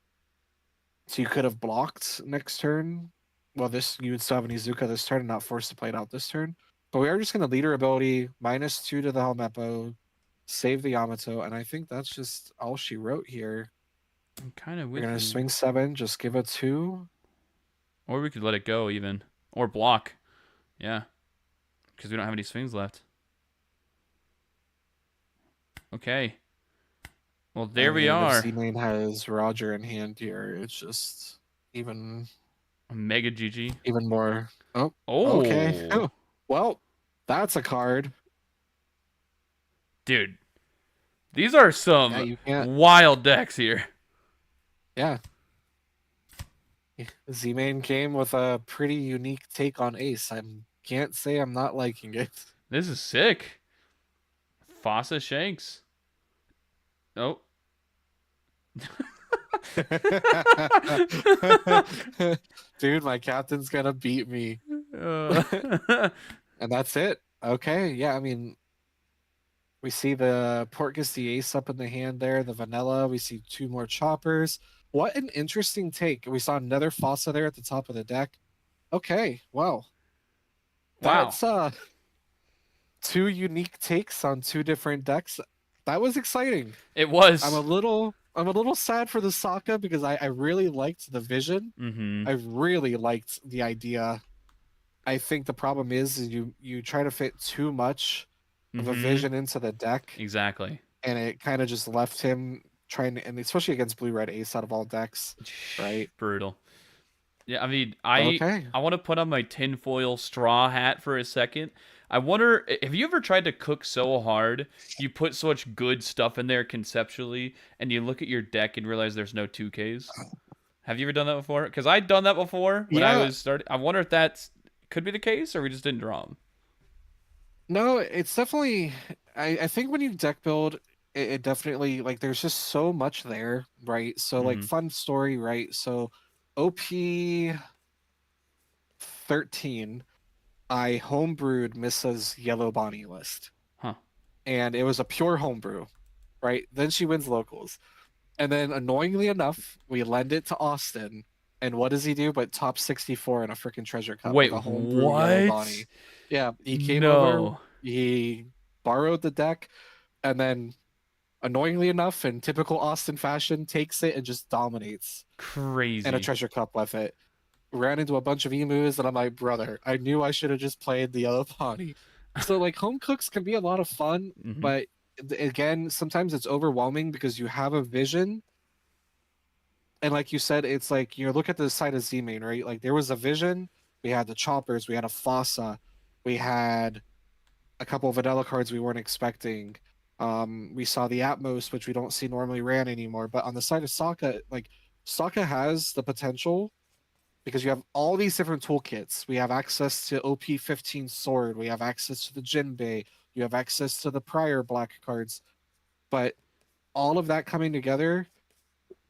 Speaker 2: So you could have blocked next turn. Well, you would still have an Izuka this turn and not forced to play it out this turn. But we are just going to leader ability, -2 to the Helmeppo, save the Yamato, and I think that's just all she wrote here.
Speaker 3: I'm kind of
Speaker 2: We're
Speaker 3: with
Speaker 2: going
Speaker 3: you.
Speaker 2: to swing 7, just give a 2.
Speaker 3: Or we could let it go even. Or block. Yeah. Because we don't have any swings left. Okay. Well, there we are.
Speaker 2: Z-Main has Roger in hand here. It's just even
Speaker 3: Mega GG.
Speaker 2: even more. Oh,
Speaker 3: Oh.
Speaker 2: okay. Oh, well, that's a card.
Speaker 3: Dude. These are some
Speaker 2: Yeah, you can't.
Speaker 3: wild decks here.
Speaker 2: Yeah. Z-Main came with a pretty unique take on Ace. I can't say I'm not liking it.
Speaker 3: This is sick. Fossa Shanks. Oh.
Speaker 2: Dude, my captain's gonna beat me.
Speaker 3: Uh,
Speaker 2: And that's it. Okay, yeah, I mean, we see the Portgas the Ace up in the hand there, the Vanilla. We see 2 more choppers. What an interesting take. We saw another Fossa there at the top of the deck. Okay, well,
Speaker 3: wow.
Speaker 2: that's 2 unique takes on 2 different decks. That was exciting.
Speaker 3: It was.
Speaker 2: I'm a little sad for the Sokka because I really liked the vision.
Speaker 3: Mm-hmm.
Speaker 2: I really liked the idea. I think the problem is you try to fit too much of a
Speaker 3: Mhm.
Speaker 2: vision into the deck,
Speaker 3: Exactly.
Speaker 2: and it kind of just left him trying to, and especially against blue red ace out of all decks, right?
Speaker 3: Brutal. Yeah, I mean, I
Speaker 2: Okay.
Speaker 3: want to put on my tinfoil straw hat for a second. I wonder, have you ever tried to cook so hard, you put so much good stuff in there conceptually, and you look at your deck and realize there's no 2Ks? Have you ever done that before? Because I'd done that before when I
Speaker 2: Yeah.
Speaker 3: was starting. I wonder if that's could be the case, or we just didn't draw them.
Speaker 2: No, it's definitely. I think when you deck build, it definitely like there's just so much there, right? So like
Speaker 3: Mhm.
Speaker 2: fun story, right? So OP 13, I homebrewed Missa's Yellow Bonnie list.
Speaker 3: Huh.
Speaker 2: And it was a pure homebrew, right? Then she wins locals. And then annoyingly enough, we lend it to Austin. And what does he do but top 64 in a freaking treasure cup
Speaker 3: Wait,
Speaker 2: with a homebrew Yellow
Speaker 3: what?
Speaker 2: Bonnie? Yeah, he came over,
Speaker 3: No.
Speaker 2: he borrowed the deck, and then annoyingly enough, in typical Austin fashion, takes it and just dominates
Speaker 3: Crazy.
Speaker 2: in a treasure cup with it. Ran into a bunch of emus, and I'm like, brother, I knew I should have just played the Yellow Bonnie. So like home cooks can be a lot of fun,
Speaker 3: Mhm.
Speaker 2: but again, sometimes it's overwhelming because you have a vision. And like you said, it's like you look at the side of Z main, right? Like there was a vision, we had the choppers, we had a Fossa, we had a couple of vanilla cards we weren't expecting. We saw the Atmos, which we don't see normally ran anymore. But on the side of Sokka, like Sokka has the potential because you have all these different toolkits. We have access to OP 15 sword, we have access to the Jinbei, you have access to the prior black cards. But all of that coming together,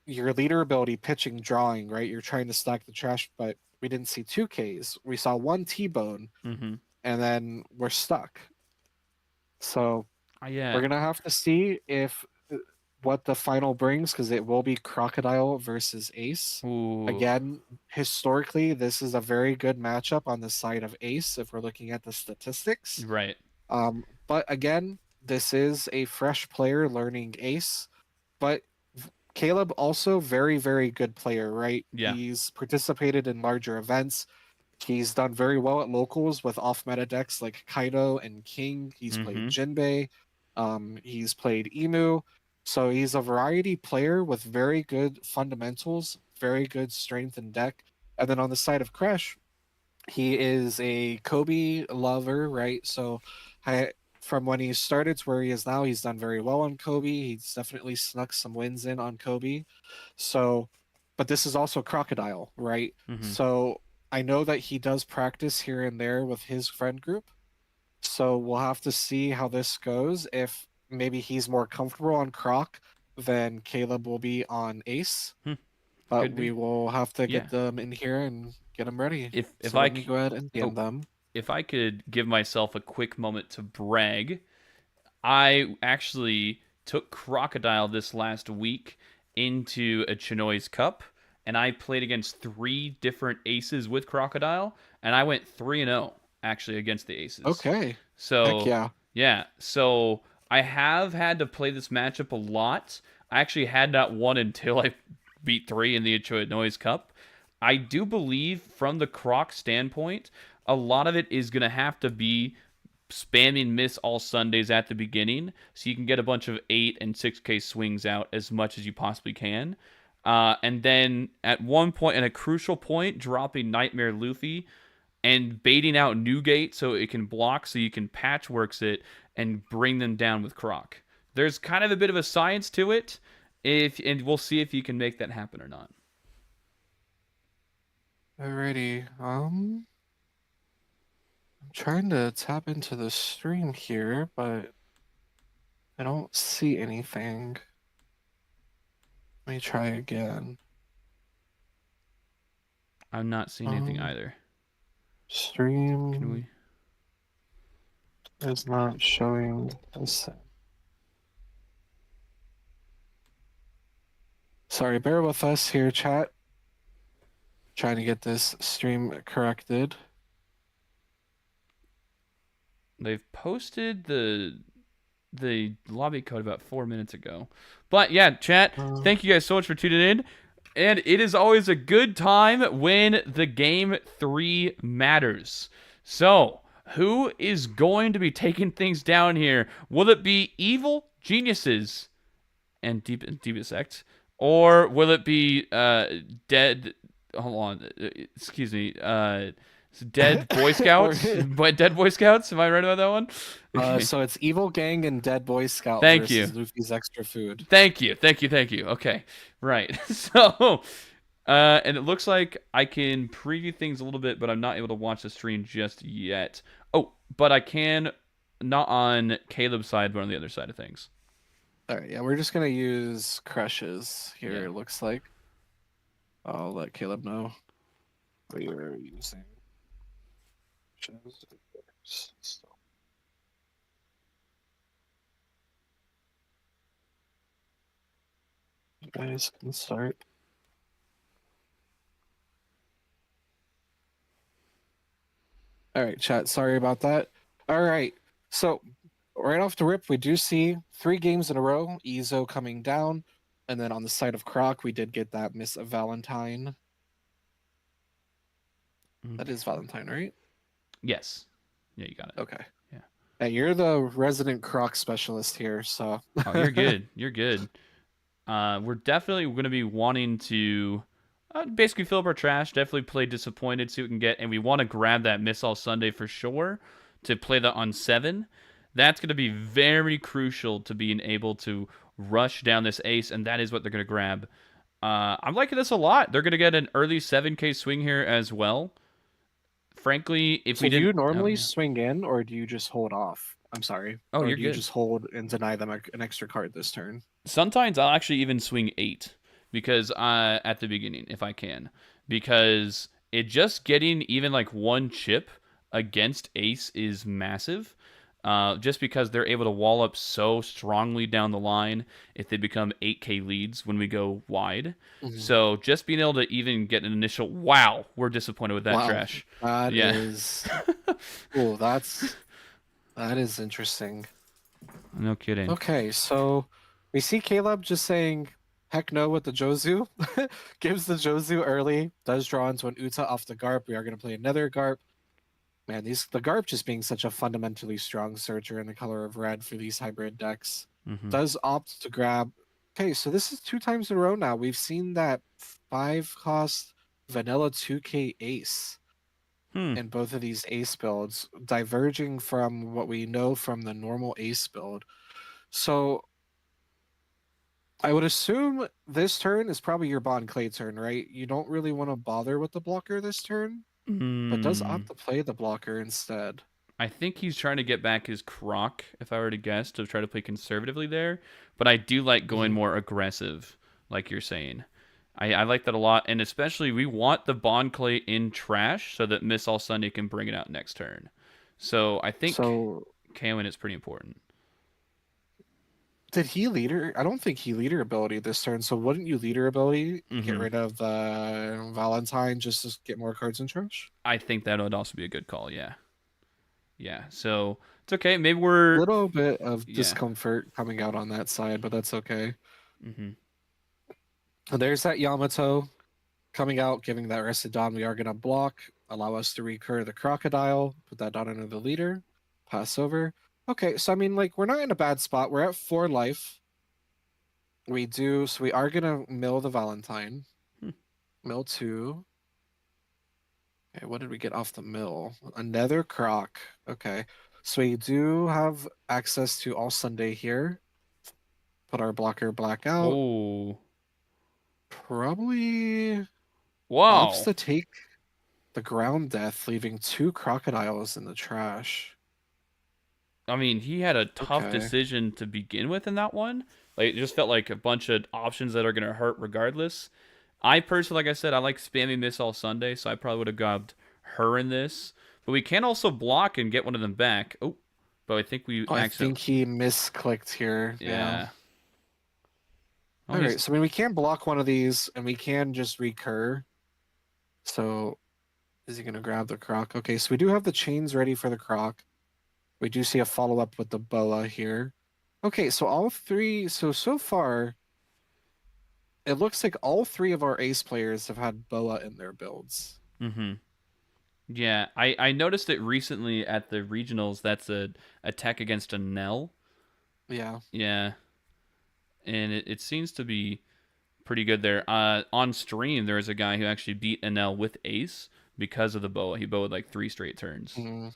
Speaker 2: your leader ability, pitching, drawing, right? You're trying to stack the trash, but we didn't see 2Ks. We saw 1 T-bone,
Speaker 3: Mhm.
Speaker 2: and then we're stuck. So
Speaker 3: Yeah.
Speaker 2: we're gonna have to see if what the final brings, because it will be Crocodile versus Ace.
Speaker 3: Ooh.
Speaker 2: Again, historically, this is a very good matchup on the side of Ace if we're looking at the statistics.
Speaker 3: Right.
Speaker 2: But again, this is a fresh player learning Ace. But Caleb also very, very good player, right?
Speaker 3: Yeah.
Speaker 2: He's participated in larger events. He's done very well at locals with off-meta decks like Kaido and King. He's played
Speaker 3: Mhm.
Speaker 2: Jinbei. He's played Emu. So he's a variety player with very good fundamentals, very good strength in deck. And then on the side of Crash, he is a Kobe lover, right? So from when he started to where he is now, he's done very well on Kobe. He's definitely snuck some wins in on Kobe. So, but this is also Crocodile, right?
Speaker 3: Mhm.
Speaker 2: So I know that he does practice here and there with his friend group. So we'll have to see how this goes. If maybe he's more comfortable on Croc than Caleb will be on Ace.
Speaker 3: Hmm.
Speaker 2: But
Speaker 3: Could be.
Speaker 2: we will have to
Speaker 3: Yeah.
Speaker 2: get them in here and get them ready.
Speaker 3: If
Speaker 2: So
Speaker 3: I
Speaker 2: let me
Speaker 3: c-
Speaker 2: go ahead and DM
Speaker 3: oh.
Speaker 2: them.
Speaker 3: if I could give myself a quick moment to brag, I actually took Crocodile this last week into a Chinoy's Cup, and I played against 3 different aces with Crocodile, and I went 3-0 actually against the aces.
Speaker 2: Okay.
Speaker 3: So
Speaker 2: Heck yeah.
Speaker 3: yeah, so I have had to play this matchup a lot. I actually had not won until I beat 3 in the Chinoy's Cup. I do believe from the Croc standpoint, a lot of it is going to have to be spamming miss all Sundays at the beginning so you can get a bunch of 8 and 6K swings out as much as you possibly can. And then at one point, at a crucial point, dropping Nightmare Luffy and baiting out Newgate so it can block so you can patchworks it and bring them down with Croc. There's kind of a bit of a science to it, and we'll see if you can make that happen or not.
Speaker 2: Alrighty. I'm trying to tap into the stream here, but I don't see anything. Let me try again.
Speaker 3: I'm not seeing anything
Speaker 2: Um,
Speaker 3: either.
Speaker 2: Stream
Speaker 3: Can we?
Speaker 2: is not showing this. Sorry, bear with us here, chat. Trying to get this stream corrected.
Speaker 3: They've posted the lobby code about 4 minutes ago. But yeah, chat, thank you guys so much for tuning in. And it is always a good time when the game 3 matters. So, who is going to be taking things down here? Will it be evil geniuses and Deepest Sect? Or will it be dead... Hold on. Excuse me. Dead Boy Scouts? Dead Boy Scouts? Am I right about that one? Okay.
Speaker 2: So it's Evil Gang and Dead Boy Scout
Speaker 3: Thank
Speaker 2: versus
Speaker 3: you.
Speaker 2: Luffy's Extra Food.
Speaker 3: Thank you. Okay. Right. So, and it looks like I can preview things a little bit, but I'm not able to watch the stream just yet. Oh, but I can, not on Caleb's side, but on the other side of things.
Speaker 2: All right, yeah, we're just gonna use crushes here.
Speaker 3: Yeah.
Speaker 2: It looks like. I'll let Caleb know we are using. So. You guys can start. All right, chat. Sorry about that. All right, so right off the rip, we do see 3 games in a row. Ezo coming down, and then on the side of Croc, we did get that Miss Valentine. That is Valentine, right?
Speaker 3: Yes. Yeah, you got it.
Speaker 2: Okay.
Speaker 3: Yeah.
Speaker 2: Hey, you're the resident Croc specialist here, so.
Speaker 3: Oh, you're good. You're good. We're definitely going to be wanting to basically fill up our trash. Definitely play disappointed, see what we can get, and we want to grab that Miss All Sunday for sure to play that on 7. That's going to be very crucial to being able to rush down this ace, and that is what they're going to grab. I'm liking this a lot. They're going to get an early 7K swing here as well. Frankly, if
Speaker 2: So
Speaker 3: we
Speaker 2: do
Speaker 3: didn't...
Speaker 2: you normally
Speaker 3: yeah.
Speaker 2: swing in, or do you just hold off? I'm sorry.
Speaker 3: Oh,
Speaker 2: or
Speaker 3: you're
Speaker 2: do you
Speaker 3: good.
Speaker 2: just hold and deny them an extra card this turn?
Speaker 3: Sometimes I'll actually even swing 8 because at the beginning, if I can, because it just getting even like 1 chip against ace is massive. Just because they're able to wall up so strongly down the line if they become 8K leads when we go wide.
Speaker 2: Mhm.
Speaker 3: So just being able to even get an initial wow, we're disappointed with that
Speaker 2: Wow,
Speaker 3: trash.
Speaker 2: That
Speaker 3: Yeah.
Speaker 2: is. Oh, that is interesting.
Speaker 3: No kidding.
Speaker 2: Okay, so we see Caleb just saying heck no with the Jozu. Gives the Jozu early, does draw into an Uta off the Garp. We are going to play another Garp. Man, the Garp just being such a fundamentally strong searcher in the color of red for these hybrid decks.
Speaker 3: Mhm.
Speaker 2: Does opt to grab. Okay, so this is 2 times in a row now. We've seen that 5-cost vanilla 2K ace in both of these ace builds, diverging from what we know from the normal ace build. So I would assume this turn is probably your Bond Clay turn, right? You don't really want to bother with the blocker this turn, but does opt to play the blocker instead.
Speaker 3: I think he's trying to get back his Croc, if I were to guess, to try to play conservatively there. But I do like going more aggressive, like you're saying. I like that a lot, and especially we want the Bond Clay in trash so that Miss All Sunday can bring it out next turn. So I think KOing is pretty important.
Speaker 2: Did he leader? I don't think he leader ability this turn. So wouldn't you leader ability get rid of the Valentine just to get more cards in trash?
Speaker 3: I think that would also be a good call. Yeah. Yeah. So it's okay. Maybe we're
Speaker 2: A little bit of discomfort coming out on that side, but that's okay. And there's that Yamato coming out, giving that Rested Dawn. We are going to block, allow us to recur the Crocodile, put that down into the leader, pass over. Okay, so I mean, like, we're not in a bad spot. We're at 4 life. So we are going to mill the Valentine. Mill 2. Okay, what did we get off the mill? Another Croc. Okay, so we do have access to All Sunday here. Put our blocker black out.
Speaker 3: Oh.
Speaker 2: Probably
Speaker 3: wow.
Speaker 2: opts to take the Ground Death, leaving 2 Crocodiles in the trash.
Speaker 3: I mean, he had a tough
Speaker 2: Okay.
Speaker 3: decision to begin with in that one. Like, it just felt like a bunch of options that are going to hurt regardless. I personally, like I said, I like spamming Miss All Sunday, so I probably would have grabbed her in this. But we can also block and get one of them back. Oh, but I think we
Speaker 2: Oh, I
Speaker 3: accidentally.
Speaker 2: think he misclicked here.
Speaker 3: Yeah. Oh,
Speaker 2: All
Speaker 3: he's-
Speaker 2: right, so I mean, we can block one of these, and we can just recur. So, is he going to grab the croc? Okay, so we do have the chains ready for the croc. We do see a follow up with the boa here. Okay, so all three. So far, it looks like all three of our ace players have had boa in their builds.
Speaker 3: Mm-hmm. Yeah, I noticed it recently at the regionals. That's a attack against a Nell.
Speaker 2: Yeah.
Speaker 3: Yeah, and it seems to be pretty good there. On stream, there was a guy who actually beat Enel with Ace because of the boa. He bowed like 3 straight turns.
Speaker 2: Mm.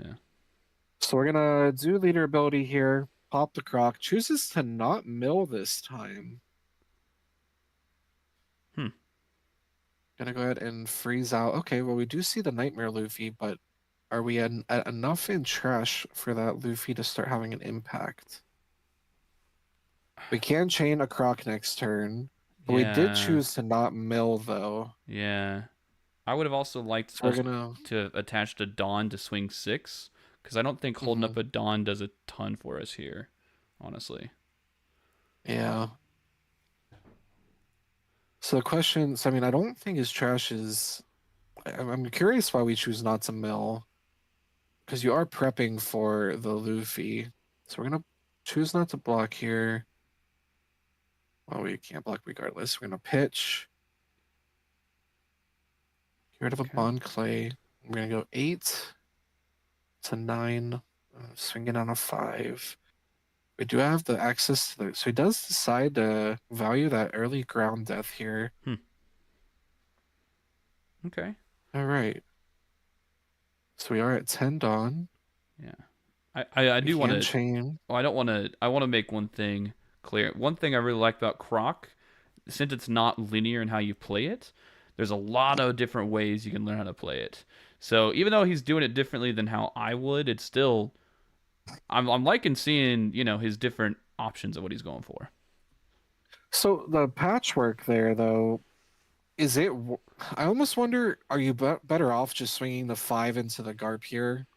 Speaker 3: Yeah.
Speaker 2: So we're gonna do leader ability here. Pop the croc. Chooses to not mill this time. Gonna go ahead and freeze out. Okay, well we do see the Nightmare Luffy, but are we enough in trash for that Luffy to start having an impact? We can chain a croc next turn, but we did choose to not mill though.
Speaker 3: Yeah. I would have also liked
Speaker 2: So we're
Speaker 3: us
Speaker 2: gonna
Speaker 3: to attach the Dawn to swing 6, because I don't think holding up a Dawn does a ton for us here, honestly.
Speaker 2: yeah. So the question, so I mean, I don't think his trash is. I'm curious why we choose not to mill, because you are prepping for the Luffy. So we're gonna choose not to block here. Well, we can't block regardless. We're gonna pitch. Get rid of a Bond Clay. We're gonna go 8 to 9. Swinging on a 5. We do have the access to the. So he does decide to value that early ground death here.
Speaker 3: Okay.
Speaker 2: All right. So we are at 10 Dawn.
Speaker 3: Yeah. I do want to
Speaker 2: chain.
Speaker 3: Oh, I don't want to. I want to make one thing clear. One thing I really like about Croc, since it's not linear in how you play it, there's a lot of different ways you can learn how to play it. So even though he's doing it differently than how I would, it's still. I'm liking seeing his different options of what he's going for.
Speaker 2: So the patchwork there, though, is it? I almost wonder: are you better off just swinging the 5 into the Garp here,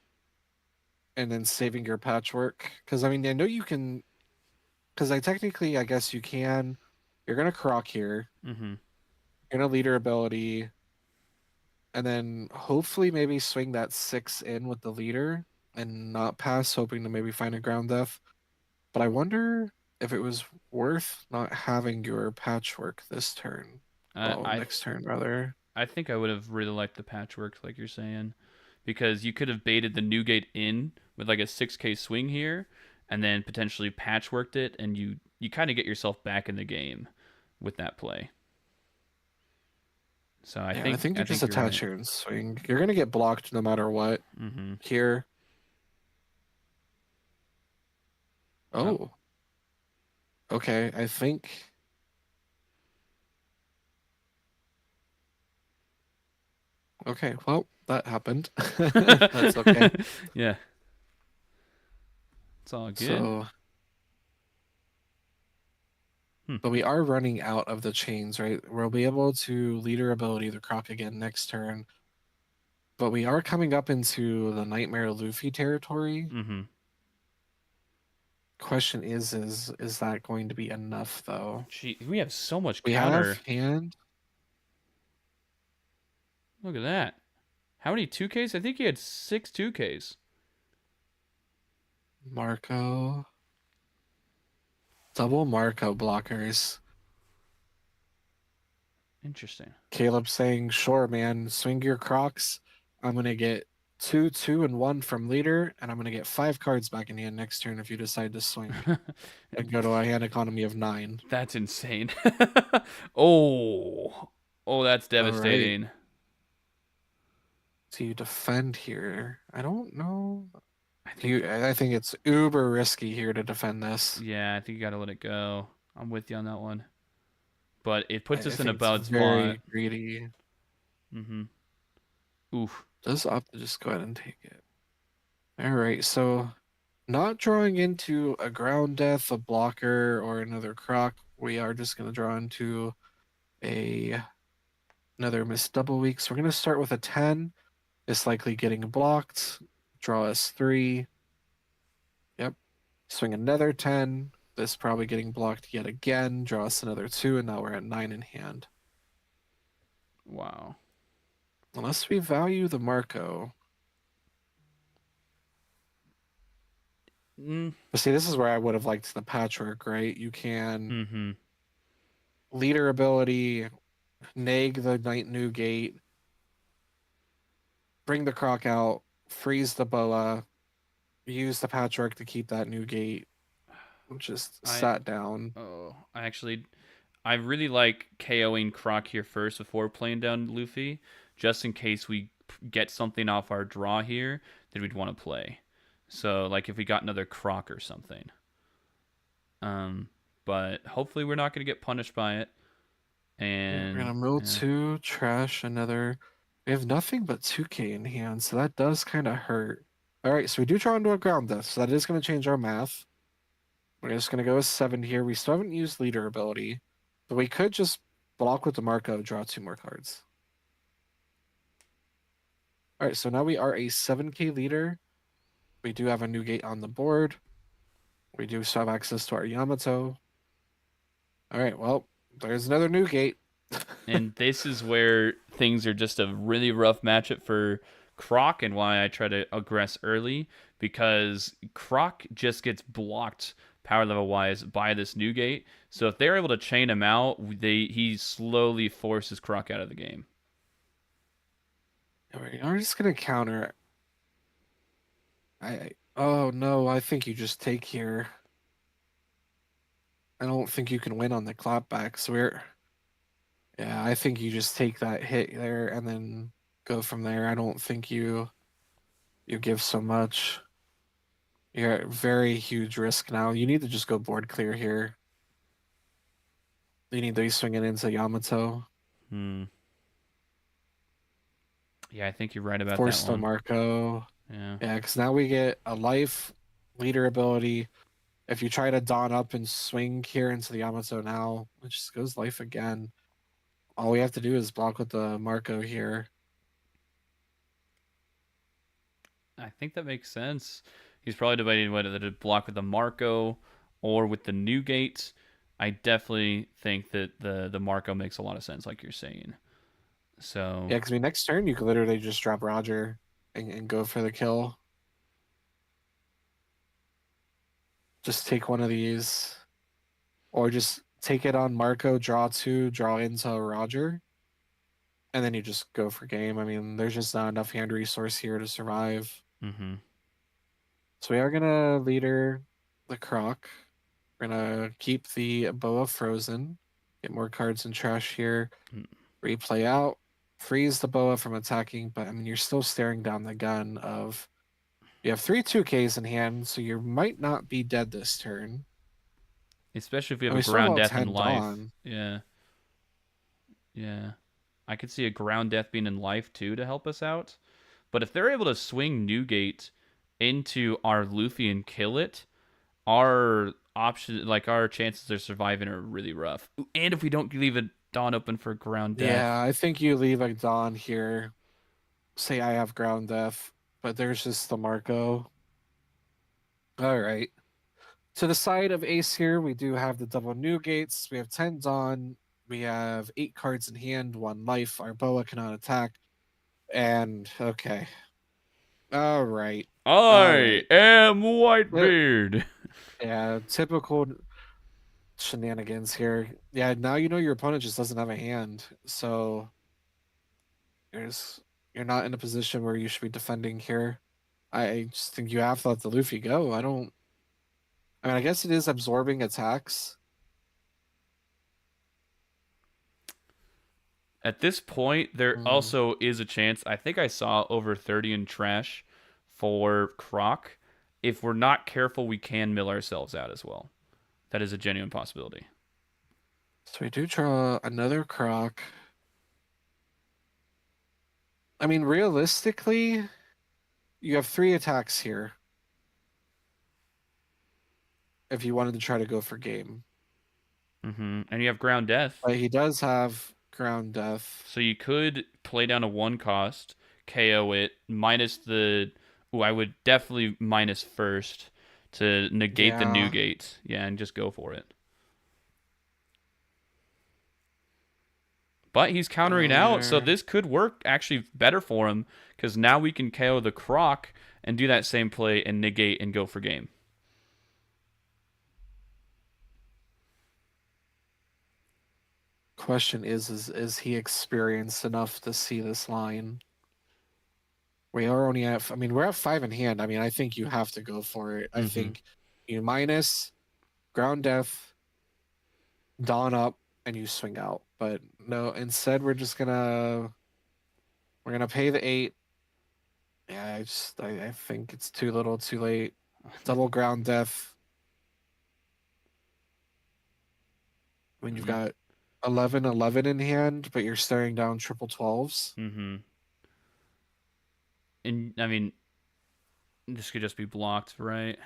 Speaker 2: and then saving your patchwork? Because I mean, I know you can. Because I guess you can. You're gonna croc here.
Speaker 3: Mm-hmm.
Speaker 2: You're gonna leader ability, and then hopefully maybe swing that 6 in with the leader and not pass, hoping to maybe find a ground death. But I wonder if it was worth not having your patchwork this turn. Next turn rather.
Speaker 3: I think I would have really liked the patchwork, like you're saying, because you could have baited the Newgate in with like a 6K swing here, and then potentially patchworked it, and you kind of get yourself back in the game with that play. So I think
Speaker 2: you just attach here and swing. You're gonna get blocked no matter what.
Speaker 3: Mm-hmm.
Speaker 2: Here. Oh. Okay, I think. Okay, well, that happened. That's okay.
Speaker 3: Yeah. It's all good.
Speaker 2: So, but we are running out of the chains, right? We'll be able to leader ability the croc again next turn. But we are coming up into the Nightmare Luffy territory.
Speaker 3: Mm-hmm.
Speaker 2: Question is that going to be enough though?
Speaker 3: Gee, we have so much
Speaker 2: We
Speaker 3: counter.
Speaker 2: have hand.
Speaker 3: Look at that. How many 2Ks? I think he had 6 2Ks.
Speaker 2: Marco. Double Marco blockers.
Speaker 3: Interesting.
Speaker 2: Caleb saying, sure, man, swing your crocs. I'm going to get 2, 2, and 1 from leader, and I'm going to get 5 cards back in hand next turn if you decide to swing. And go to a hand economy of 9.
Speaker 3: That's insane. Oh, that's devastating.
Speaker 2: Right. So you defend here. I don't know. I think it's uber risky here to defend this.
Speaker 3: Yeah, I think you got to let it go. I'm with you on that one. But it puts us in a
Speaker 2: think
Speaker 3: bad
Speaker 2: it's
Speaker 3: spot.
Speaker 2: very greedy.
Speaker 3: Mm-hmm. Oof.
Speaker 2: Does opt to just go ahead and take it. All right, so not drawing into a ground death, a blocker, or another croc. We are just going to draw into another missed double week. So we're going to start with a 10. It's likely getting blocked. Draw S3. Yep. Swing another 10. This probably getting blocked yet again. Draw us another 2, and now we're at 9 in hand.
Speaker 3: Wow.
Speaker 2: Unless we value the Marco. But see, this is where I would have liked the patchwork, right? You can
Speaker 3: Mm-hmm.
Speaker 2: leader ability, nag the Knight Newgate, bring the Croc out, freeze the Boa, use the patchwork to keep that Newgate just sat down.
Speaker 3: Oh, I really like KOing Croc here first before playing down Luffy, just in case we get something off our draw here that we'd want to play. So, like if we got another Croc or something. But hopefully we're not going to get punished by it. And
Speaker 2: We're gonna mill 2, trash another. We have nothing but 2k in hand, so that does kind of hurt. All right, so we do draw into a ground death, so that is going to change our math. We're just going to go with 7 here. We still haven't used leader ability, but we could just block with the Marco, draw 2 more cards. All right, so now we are a 7k leader. We do have a Newgate on the board. We do still have access to our Yamato. All right, well, there's another Newgate.
Speaker 3: And this is where things are just a really rough matchup for Croc, and why I try to aggress early, because Croc just gets blocked power level wise by this Newgate. So if they're able to chain him out, he slowly forces Croc out of the game.
Speaker 2: We're just gonna counter. Oh no, I think you just take here. I don't think you can win on the clapback, so yeah, I think you just take that hit there and then go from there. I don't think you give so much. You're at very huge risk now. You need to just go board clear here. You need to be swinging into Yamato.
Speaker 3: Yeah, I think you're right about
Speaker 2: Force
Speaker 3: that
Speaker 2: the
Speaker 3: one.
Speaker 2: Marco.
Speaker 3: Yeah.
Speaker 2: Yeah, because now we get a life, leader ability. If you try to dawn up and swing here into the Yamato now, it just goes life again. All we have to do is block with the Marco here.
Speaker 3: I think that makes sense. He's probably debating whether to block with the Marco or with the Newgate. I definitely think that the Marco makes a lot of sense, like you're saying. So
Speaker 2: Yeah, because next turn you could literally just drop Roger and go for the kill. Just take one of these. Or just take it on Marco, draw 2, draw into Roger. And then you just go for game. I mean, there's just not enough hand resource here to survive.
Speaker 3: Mm-hmm.
Speaker 2: So we are going to leader the Croc. We're going to keep the Boa frozen. Get more cards in trash here. Replay out. Freeze the Boa from attacking. But, I mean, you're still staring down the gun of... You have 3 2Ks in hand, so you might not be dead this turn.
Speaker 3: Especially if we have a ground death in life. Yeah. I could see a ground death being in life too to help us out. But if they're able to swing Newgate into our Luffy and kill it, our chances of surviving are really rough. And if we don't leave a Dawn open for ground death.
Speaker 2: Yeah, I think you leave a Dawn here. Say I have ground death, but there's just the Marco. All right. To the side of Ace here, we do have the double Newgates. We have 10 Dawn. We have 8 cards in hand, 1 life. Our Boa cannot attack. And, okay. All right.
Speaker 3: I am Whitebeard.
Speaker 2: Yeah, typical shenanigans here. Yeah, now you know your opponent just doesn't have a hand. So, you're not in a position where you should be defending here. I just think you have to let the Luffy go. I mean, I guess it is absorbing attacks.
Speaker 3: At this point, there also is a chance. I think I saw over 30 in trash for Croc. If we're not careful, we can mill ourselves out as well. That is a genuine possibility.
Speaker 2: So we do draw another Croc. I mean, realistically, you have 3 attacks here. if you wanted to try to go for game.
Speaker 3: And you have ground death.
Speaker 2: But he does have ground death.
Speaker 3: So you could play down a 1 cost, KO it, minus the... Ooh, I would definitely minus first to negate the new
Speaker 2: Yeah.
Speaker 3: gate. Yeah, and just go for it. But he's countering out, so
Speaker 2: There.
Speaker 3: this could work actually better for him, because now we can KO the Croc and do that same play and negate and go for game.
Speaker 2: Question is he experienced enough to see this line? We are only at, I mean, we're at 5 in hand. I mean, I think you have to go for it. I
Speaker 3: Mhm.
Speaker 2: think you minus ground death, dawn up, and you swing out. But no, instead we're gonna pay the 8. Yeah, I think it's too little, too late. Double ground death. I mean, you've got 11 in hand, but you're staring down triple 12s.
Speaker 3: And, I mean, this could just be blocked, right?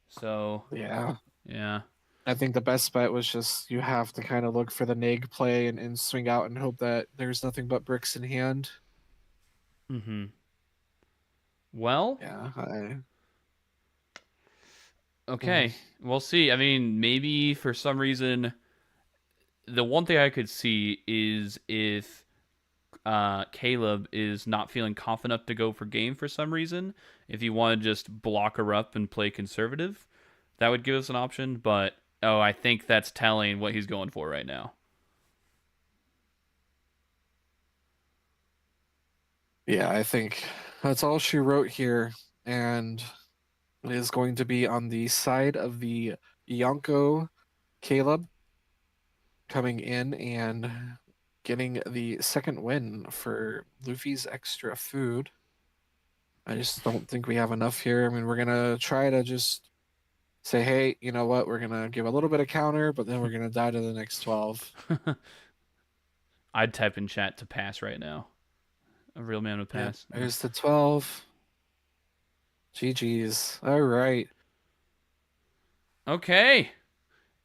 Speaker 3: So,
Speaker 2: Yeah.
Speaker 3: yeah.
Speaker 2: I think the best bet was just you have to kind of look for the neg play and swing out and hope that there's nothing but bricks in hand.
Speaker 3: Well,
Speaker 2: Yeah.
Speaker 3: okay. We'll see. I mean, maybe for some reason, the one thing I could see is if Caleb is not feeling confident enough to go for game for some reason. If you want to just block her up and play conservative, that would give us an option. But, I think that's telling what he's going for right now.
Speaker 2: Yeah, I think that's all she wrote here. And it is going to be on the side of the Yonko Caleb coming in and getting the second win for Luffy's extra food. I just don't think we have enough here. I mean, we're going to try to just say, hey, you know what? We're going to give a little bit of counter, but then we're going to die to the next 12.
Speaker 3: I'd type in chat to pass right now. A real man would pass.
Speaker 2: Yeah, there's the 12. GG's. All right.
Speaker 3: Okay.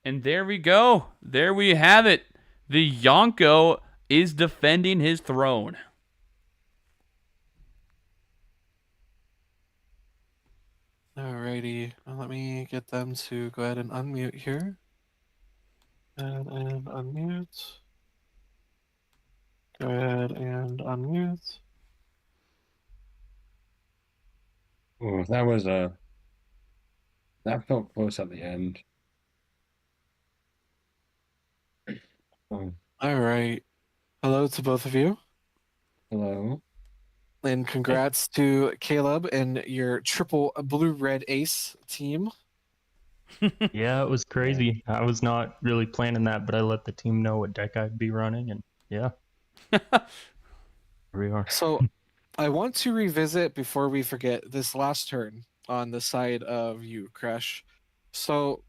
Speaker 3: And there we go. There we have it. The Yonko is defending his throne.
Speaker 2: Alrighty. Let me get them to go ahead and unmute here. And unmute. Go ahead and unmute.
Speaker 6: Oh, that felt close at the end. Oh,
Speaker 2: All right. Hello to both of you.
Speaker 6: hello.
Speaker 2: And congrats to Caleb and your triple blue-red ace team.
Speaker 7: Yeah, it was crazy. I was not really planning that, but I let the team know what deck I'd be running, and yeah. Here we are.
Speaker 2: So I want to revisit before we forget this last turn on the side of you, Crash. So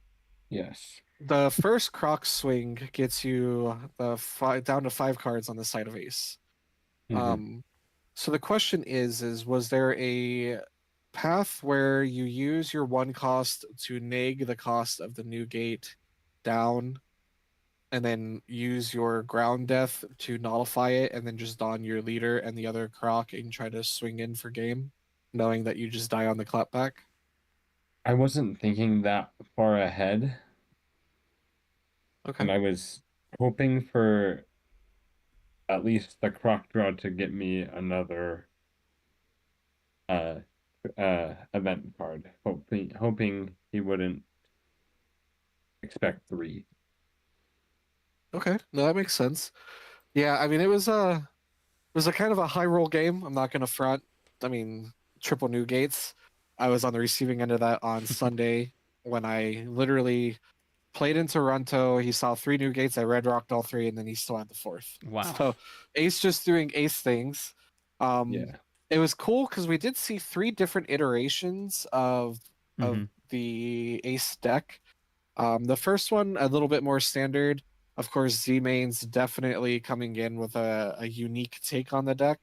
Speaker 6: Yes.
Speaker 2: the first Croc swing gets you down to 5 cards on the side of ace. So the question is was there a path where you use your 1 cost to neg the cost of the new gate down, and then use your ground death to nullify it, and then just don your leader and the other Croc and try to swing in for game, knowing that you just die on the clapback?
Speaker 6: I wasn't thinking that far ahead,
Speaker 2: Okay.
Speaker 6: and I was hoping for at least the Croc draw to get me another event card. Hoping he wouldn't expect 3.
Speaker 2: Okay, no, that makes sense. Yeah, I mean it was a kind of a high roll game. I'm not gonna front. I mean, triple new gates. I was on the receiving end of that on Sunday when I literally played in Toronto. He saw 3 new gates. I red rocked all 3, and then he still had the 4th.
Speaker 3: Wow.
Speaker 2: So Ace just doing Ace things.
Speaker 6: Yeah.
Speaker 2: It was cool because we did see 3 different iterations of the Ace deck. The first one a little bit more standard. Of course, Z-Main's definitely coming in with a unique take on the deck.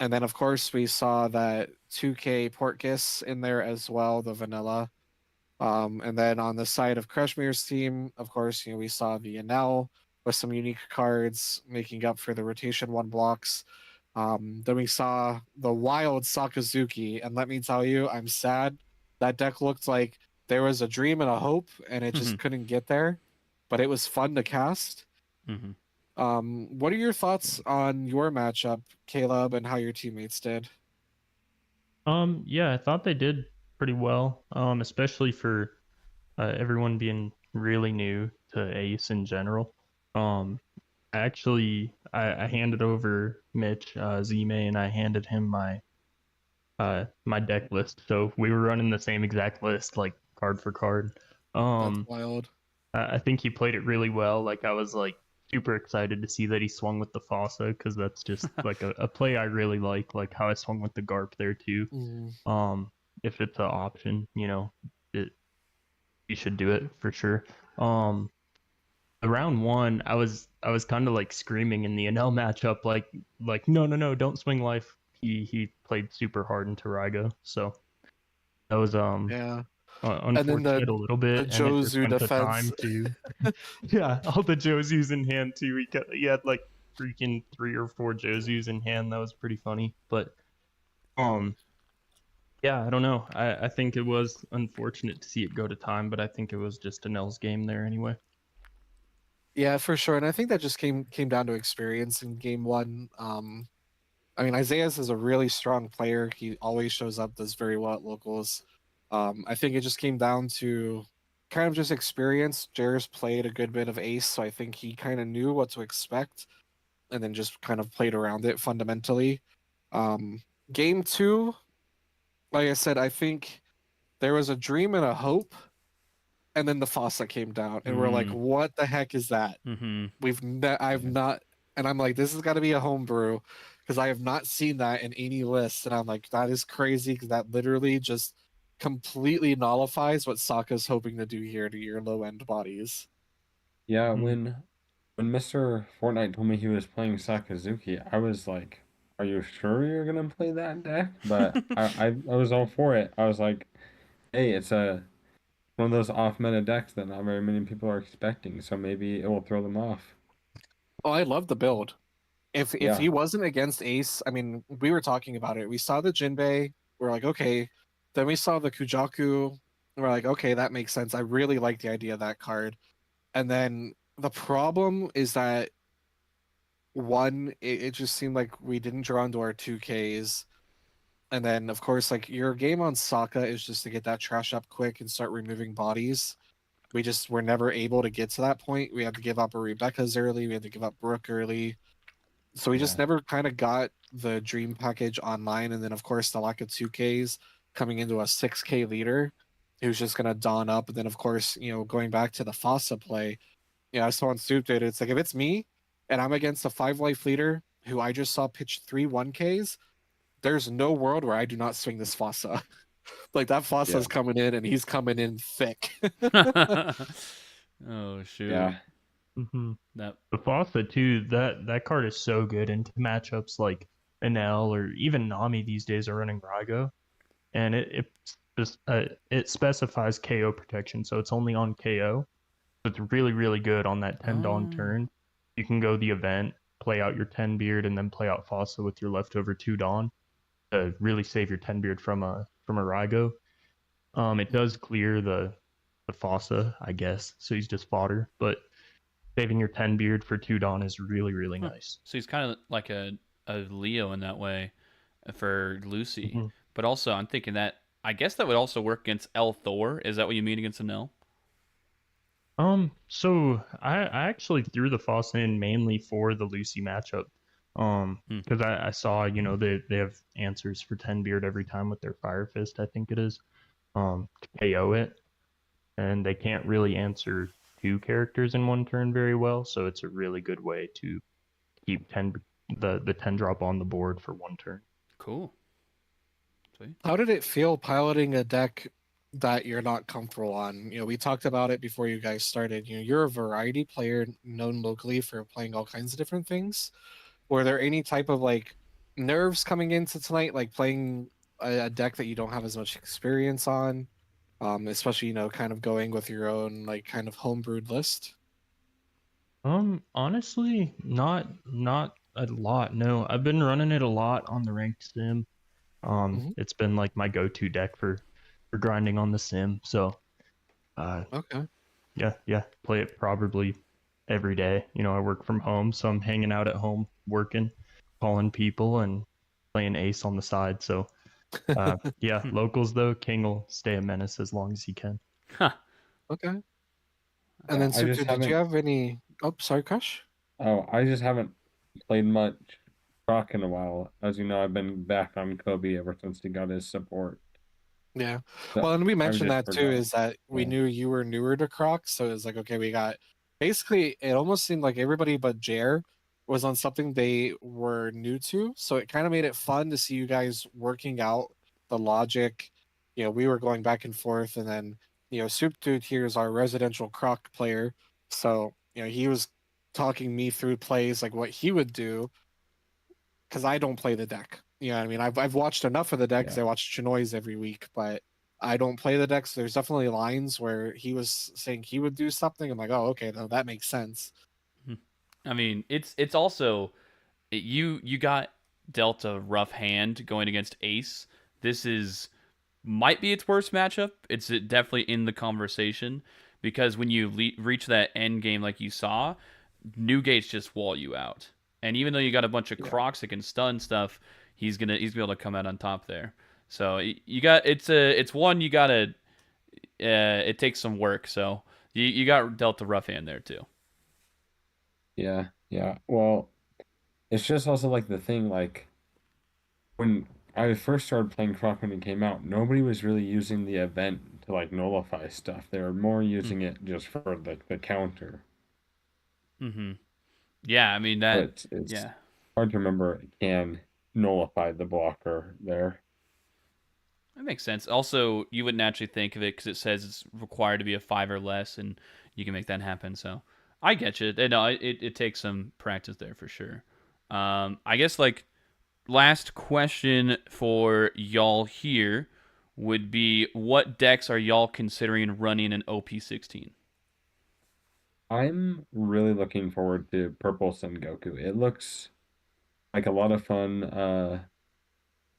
Speaker 2: And then, of course, we saw that 2K Portgas in there as well, the vanilla. And then on the side of Kreshmir's team, of course, we saw the Enel with some unique cards making up for the rotation 1 blocks. Then we saw the wild Sakazuki, and let me tell you, I'm sad. That deck looked like there was a dream and a hope, and it just couldn't get there. But it was fun to cast. What are your thoughts on your matchup, Caleb, and how your teammates did?
Speaker 7: Yeah, I thought they did pretty well. Especially for everyone being really new to Ace in general. Actually, I handed over Mitch Zime, and I handed him my my deck list. So we were running the same exact list, like card for card.
Speaker 2: That's wild.
Speaker 7: I think he played it really well. Like I was like super excited to see that he swung with the Fossa, because that's just like a play I really like how I swung with the Garp there too. If it's an option, you should do it for sure. The round 1, I was kind of like screaming in the NL matchup, like no, don't swing life. He played super hard into Rygo, so that was
Speaker 2: Yeah.
Speaker 7: unfortunate a little bit.
Speaker 2: The
Speaker 7: and it just
Speaker 2: Jozu
Speaker 7: went to
Speaker 2: defense.
Speaker 7: time too. Yeah, all the Jozus in hand too. He had like freaking 3 or 4 Jozus in hand. That was pretty funny. But yeah, I don't know. I think it was unfortunate to see it go to time, but I think it was just Nell's game there anyway.
Speaker 2: Yeah, for sure. And I think that just came down to experience in game 1. I mean, Isaiah's is a really strong player. He always shows up, does very well at locals. I think it just came down to kind of just experience. Jair's played a good bit of Ace, so I think he kind of knew what to expect and then just kind of played around it fundamentally. Game 2, like I said, I think there was a dream and a hope, and then the Fossa came down, and we're like, what the heck is that? I've not, and I'm like, this has got to be a homebrew, because I have not seen that in any list, and I'm like, that is crazy, because that literally just completely nullifies what Sokka's hoping to do here to your low end bodies.
Speaker 6: Yeah, when Mr. Fortnite told me he was playing Sakazuki, I was like, "Are you sure you're gonna play that deck?" But I was all for it. I was like, "Hey, it's one of those off meta decks that not very many people are expecting, so maybe it will throw them off."
Speaker 2: Oh, I love the build. If
Speaker 6: Yeah.
Speaker 2: he wasn't against Ace, I mean, we were talking about it. We saw the Jinbei. We're like, okay. Then we saw the Kujaku. And we're like, okay, that makes sense. I really like the idea of that card. And then the problem is that, one, it just seemed like we didn't draw into our 2Ks. And then, of course, like your game on Sokka is just to get that trash up quick and start removing bodies. We just were never able to get to that point. We had to give up a Rebecca's early. We had to give up Brooke early. So we just never kind of got the dream package online. And then, of course, the lack of 2Ks coming into a 6K leader who's just going to dawn up. And then, of course, going back to the Fossa play, I saw on Stupid, it's like, if it's me and I'm against a 5-life leader who I just saw pitch 3 1Ks, there's no world where I do not swing this Fossa. Like, that Fossa's coming in, and he's coming in thick.
Speaker 3: Oh, shoot.
Speaker 6: Yeah.
Speaker 3: That
Speaker 7: The Fossa too, that card is so good into matchups like Enel or even Nami these days are running Rygo, and it specifies KO protection, so it's only on KO. So it's really, really good on that 10 Dawn turn. You can go the event, play out your 10 Beard, and then play out Fossa with your leftover 2 Dawn to really save your 10 Beard from a Rygo. It does clear the Fossa, I guess, so he's just fodder, but saving your 10 Beard for 2 Dawn is really, really nice.
Speaker 3: So he's kind of like a Leo in that way for Lucy. But also, I'm thinking that I guess that would also work against El Thor. Is that what you mean against Enel?
Speaker 7: So I actually threw the Fossa in mainly for the Lucy matchup. Because I saw, they have answers for 10 Beard every time with their Fire Fist, I think it is, to KO it. And they can't really answer 2 characters in one turn very well, so it's a really good way to keep the 10 drop on the board for 1 turn.
Speaker 3: Cool. Sweet.
Speaker 2: How did it feel piloting a deck that you're not comfortable on? We talked about it before you guys started. You're a variety player known locally for playing all kinds of different things. Were there any type of nerves coming into tonight, like playing a deck that you don't have as much experience on, especially kind of going with your own like kind of homebrewed list?
Speaker 7: Honestly, not a lot. No, I've been running it a lot on the ranked sim.
Speaker 2: Mhm.
Speaker 7: It's been like my go-to deck for grinding on the sim. So,
Speaker 2: Okay.
Speaker 7: yeah, play it probably every day. I work from home, so I'm hanging out at home, working, calling people, and playing Ace on the side. So, yeah, locals though, King will stay a menace as long as he can.
Speaker 3: Huh.
Speaker 2: Okay. And
Speaker 6: Yeah,
Speaker 2: then
Speaker 6: I
Speaker 2: Super,
Speaker 6: just
Speaker 2: did you
Speaker 6: haven't.
Speaker 2: have any? Oh, sorry, Crush.
Speaker 6: Oh, I just haven't played much Croc in a while. As you know, I've been back on Kobe ever since he got his support.
Speaker 2: Yeah.
Speaker 6: So
Speaker 2: Well, and we
Speaker 6: I've
Speaker 2: mentioned
Speaker 6: just
Speaker 2: that
Speaker 6: heard
Speaker 2: too,
Speaker 6: that.
Speaker 2: is that we
Speaker 6: Yeah.
Speaker 2: knew you were newer to Croc, so it was like, okay, we got basically it almost seemed like everybody but Jer was on something they were new to. So it kind of made it fun to see you guys working out the logic. We were going back and forth, and then Soup Dude here is our residential Croc player. So, he was talking me through plays like what he would do because I don't play the deck. You know what I mean? I've watched enough of the deck because
Speaker 6: Yeah.
Speaker 2: I watch Chinoy's every week, but I don't play the decks. There's definitely lines where he was saying he would do something. I'm like, oh, okay, no, that makes sense.
Speaker 3: I mean, it's also you got dealt a rough hand going against Ace. This is might be its worst matchup. It's definitely in the conversation because when you reach that end game like you saw, Newgate's just wall you out. And even though you got a bunch of
Speaker 2: Yeah.
Speaker 3: Crocs that can stun stuff, he's gonna be able to come out on top there. So you got it's one you gotta it takes some work. So you got dealt a rough hand there too.
Speaker 6: Yeah. Yeah. Well, it's just also like the thing, like when I first started playing Croc when it came out, nobody was really using the event to like nullify stuff. They were more using it just for the counter.
Speaker 3: Mm-hmm. Yeah, I mean
Speaker 6: But
Speaker 3: that.
Speaker 6: it's
Speaker 3: Yeah.
Speaker 6: hard to remember it can nullify the blocker there.
Speaker 3: That makes sense. Also, you wouldn't actually think of it because it says it's required to be a 5 or less, and you can make that happen. So I get you. No, it takes some practice there for sure. I guess like last question for y'all here would be what decks are y'all considering running in OP16?
Speaker 6: I'm really looking forward to Purple Sengoku. It looks like a lot of fun.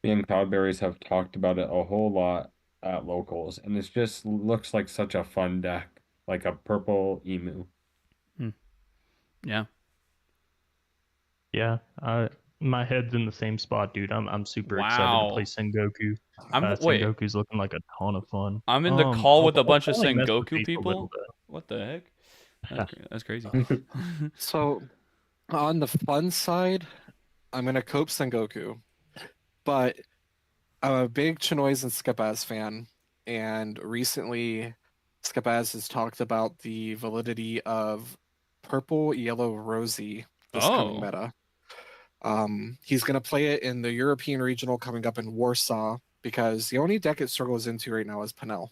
Speaker 6: Me and Cloudberries have talked about it a whole lot at locals, and it just looks like such a fun deck, like a purple emu.
Speaker 3: Yeah.
Speaker 7: Yeah, my head's in the same spot, dude. I'm super excited to play
Speaker 3: Wow.
Speaker 7: Sengoku.
Speaker 3: Wait.
Speaker 7: Sengoku's looking like a ton of fun.
Speaker 3: I'm in the call with a
Speaker 7: I'll
Speaker 3: bunch of
Speaker 7: probably mess with
Speaker 3: Sengoku
Speaker 7: Ace a little
Speaker 3: people. What the heck? That's crazy.
Speaker 2: So on the fun side, I'm gonna cope Sengoku, but I'm a big Chinoy's and Skipaz fan, and recently Skipaz has talked about the validity of purple, yellow, rosy this coming
Speaker 3: Oh.
Speaker 2: meta. He's going to play it in the European regional coming up in Warsaw because the only deck it struggles into right now is Penel.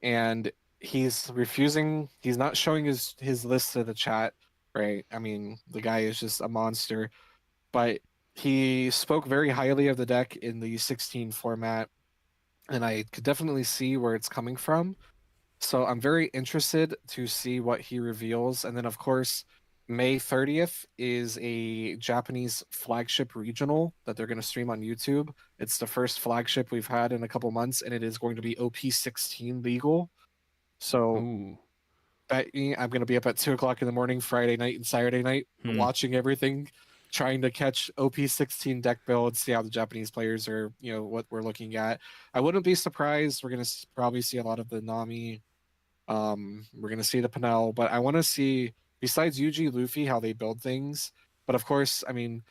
Speaker 2: And he's refusing, he's not showing his list to the chat, right? I mean, the guy is just a monster. But he spoke very highly of the deck in the 16 format, and I could definitely see where it's coming from. So I'm very interested to see what he reveals. And then, of course, May 30th is a Japanese flagship regional that they're going to stream on YouTube. It's the first flagship we've had in a couple months, and it is going to be OP16 legal. So
Speaker 3: Ooh.
Speaker 2: bet me, I'm going to be up at 2 o'clock in the morning, Friday night and Saturday night, watching everything, trying to catch OP16 deck builds, see how the Japanese players are, what we're looking at. I wouldn't be surprised. We're going to probably see a lot of the Nami. We're going to see the Penel, but I want to see, besides Yuji, Luffy, how they build things. But of course, I mean,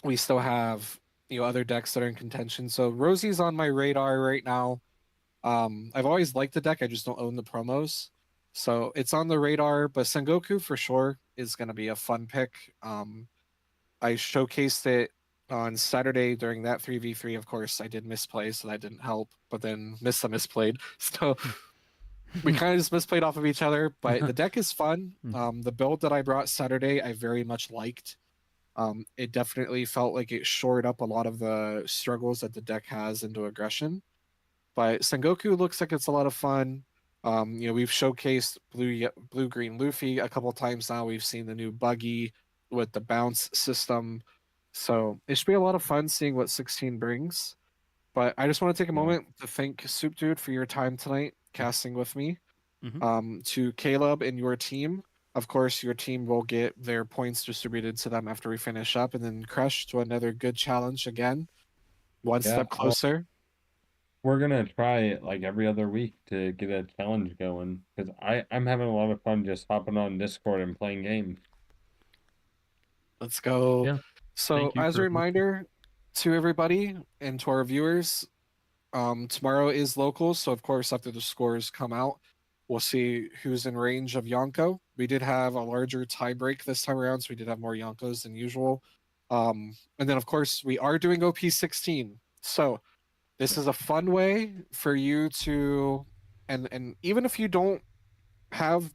Speaker 2: we still have, other decks that are in contention. So Rosie's on my radar right now. I've always liked the deck. I just don't own the promos. So it's on the radar, but Sengoku for sure is going to be a fun pick. I showcased it on Saturday during that 3v3. Of course, I did misplay, so that didn't help, but then Missa misplayed. So we kind of just misplayed off of each other, but the deck is fun. The build that I brought Saturday, I very much liked. It definitely felt like it shored up a lot of the struggles that the deck has into aggression. But Sengoku looks like it's a lot of fun. We've showcased blue green Luffy a couple times now. We've seen the new buggy with the bounce system. So it should be a lot of fun seeing what 16 brings. But I just want to take a moment to thank Soup Dude for your time tonight casting with me. To Caleb and your team. Of course, your team will get their points distributed to them after we finish up, and then Crush to another good challenge again. One step closer.
Speaker 6: We're gonna try it like every other week to get a challenge going because I'm having a lot of fun just hopping on Discord and playing games.
Speaker 2: Let's go.
Speaker 7: Yeah.
Speaker 2: So,
Speaker 7: Thank you
Speaker 2: as a
Speaker 7: for-
Speaker 2: reminder to everybody and to our viewers, tomorrow is locals. So, of course, after the scores come out, we'll see who's in range of Yonko. We did have a larger tie break this time around, so we did have more Yonkos than usual. And then, of course, we are doing OP16. So, this is a fun way for you to, and even if you don't have,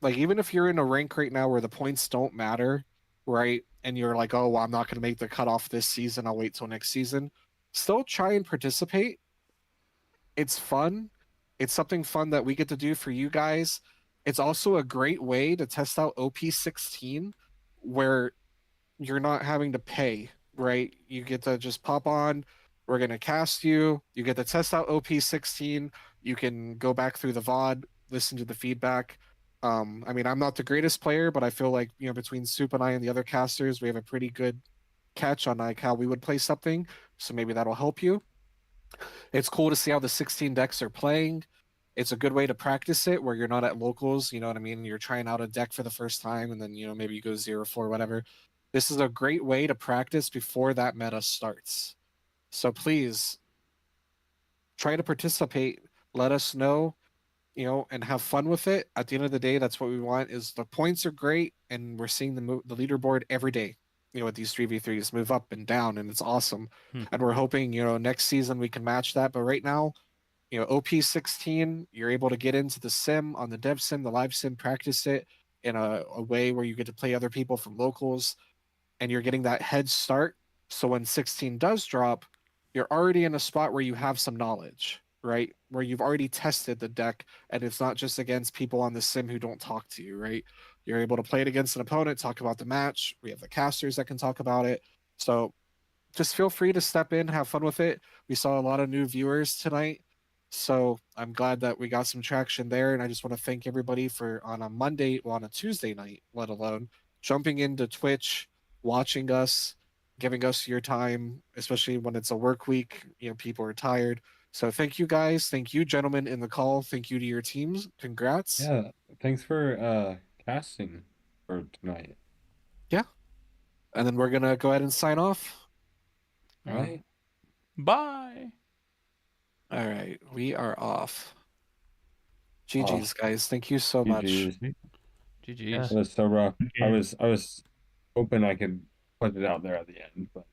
Speaker 2: like, even if you're in a rank right now where the points don't matter, right? And you're like, oh, well, I'm not going to make the cutoff this season. I'll wait till next season. Still try and participate. It's fun. It's something fun that we get to do for you guys. It's also a great way to test out OP16 where you're not having to pay, right? You get to just pop on. We're going to cast you. You get to test out OP16. You can go back through the VOD, listen to the feedback. I mean, I'm not the greatest player, but I feel like, between Soup and I and the other casters, we have a pretty good catch on like how we would play something. So maybe that'll help you. It's cool to see how the 16 decks are playing. It's a good way to practice it where you're not at locals, you know what I mean? You're trying out a deck for the first time and then, maybe you go 0-4, whatever. This is a great way to practice before that meta starts. So please try to participate. Let us know, and have fun with it. At the end of the day, that's what we want. Is the points are great, and we're seeing the leaderboard every day. With these 3v3s move up and down, and it's awesome. And we're hoping, next season we can match that. But right now, OP16, you're able to get into the sim on the dev sim, the live sim, practice it in a way where you get to play other people from locals, and you're getting that head start. So when 16 does drop, you're already in a spot where you have some knowledge, right? Where you've already tested the deck, and it's not just against people on the sim who don't talk to you, right? You're able to play it against an opponent, talk about the match. We have the casters that can talk about it. So just feel free to step in, have fun with it. We saw a lot of new viewers tonight. So I'm glad that we got some traction there. And I just want to thank everybody for on a Tuesday night, let alone jumping into Twitch, watching us, giving us your time, especially when it's a work week, people are tired. So thank you guys. Thank you, gentlemen, in the call. Thank you to your teams. Congrats.
Speaker 6: Yeah, thanks for casting for tonight.
Speaker 2: Yeah. And then we're going to go ahead and sign off.
Speaker 6: All right.
Speaker 3: Bye.
Speaker 2: All right. We are off. GG's, guys. Thank you so much.
Speaker 6: GG's.
Speaker 3: GG's.
Speaker 6: It was so rough.
Speaker 7: Okay.
Speaker 6: I was hoping I could put it out there at the end, but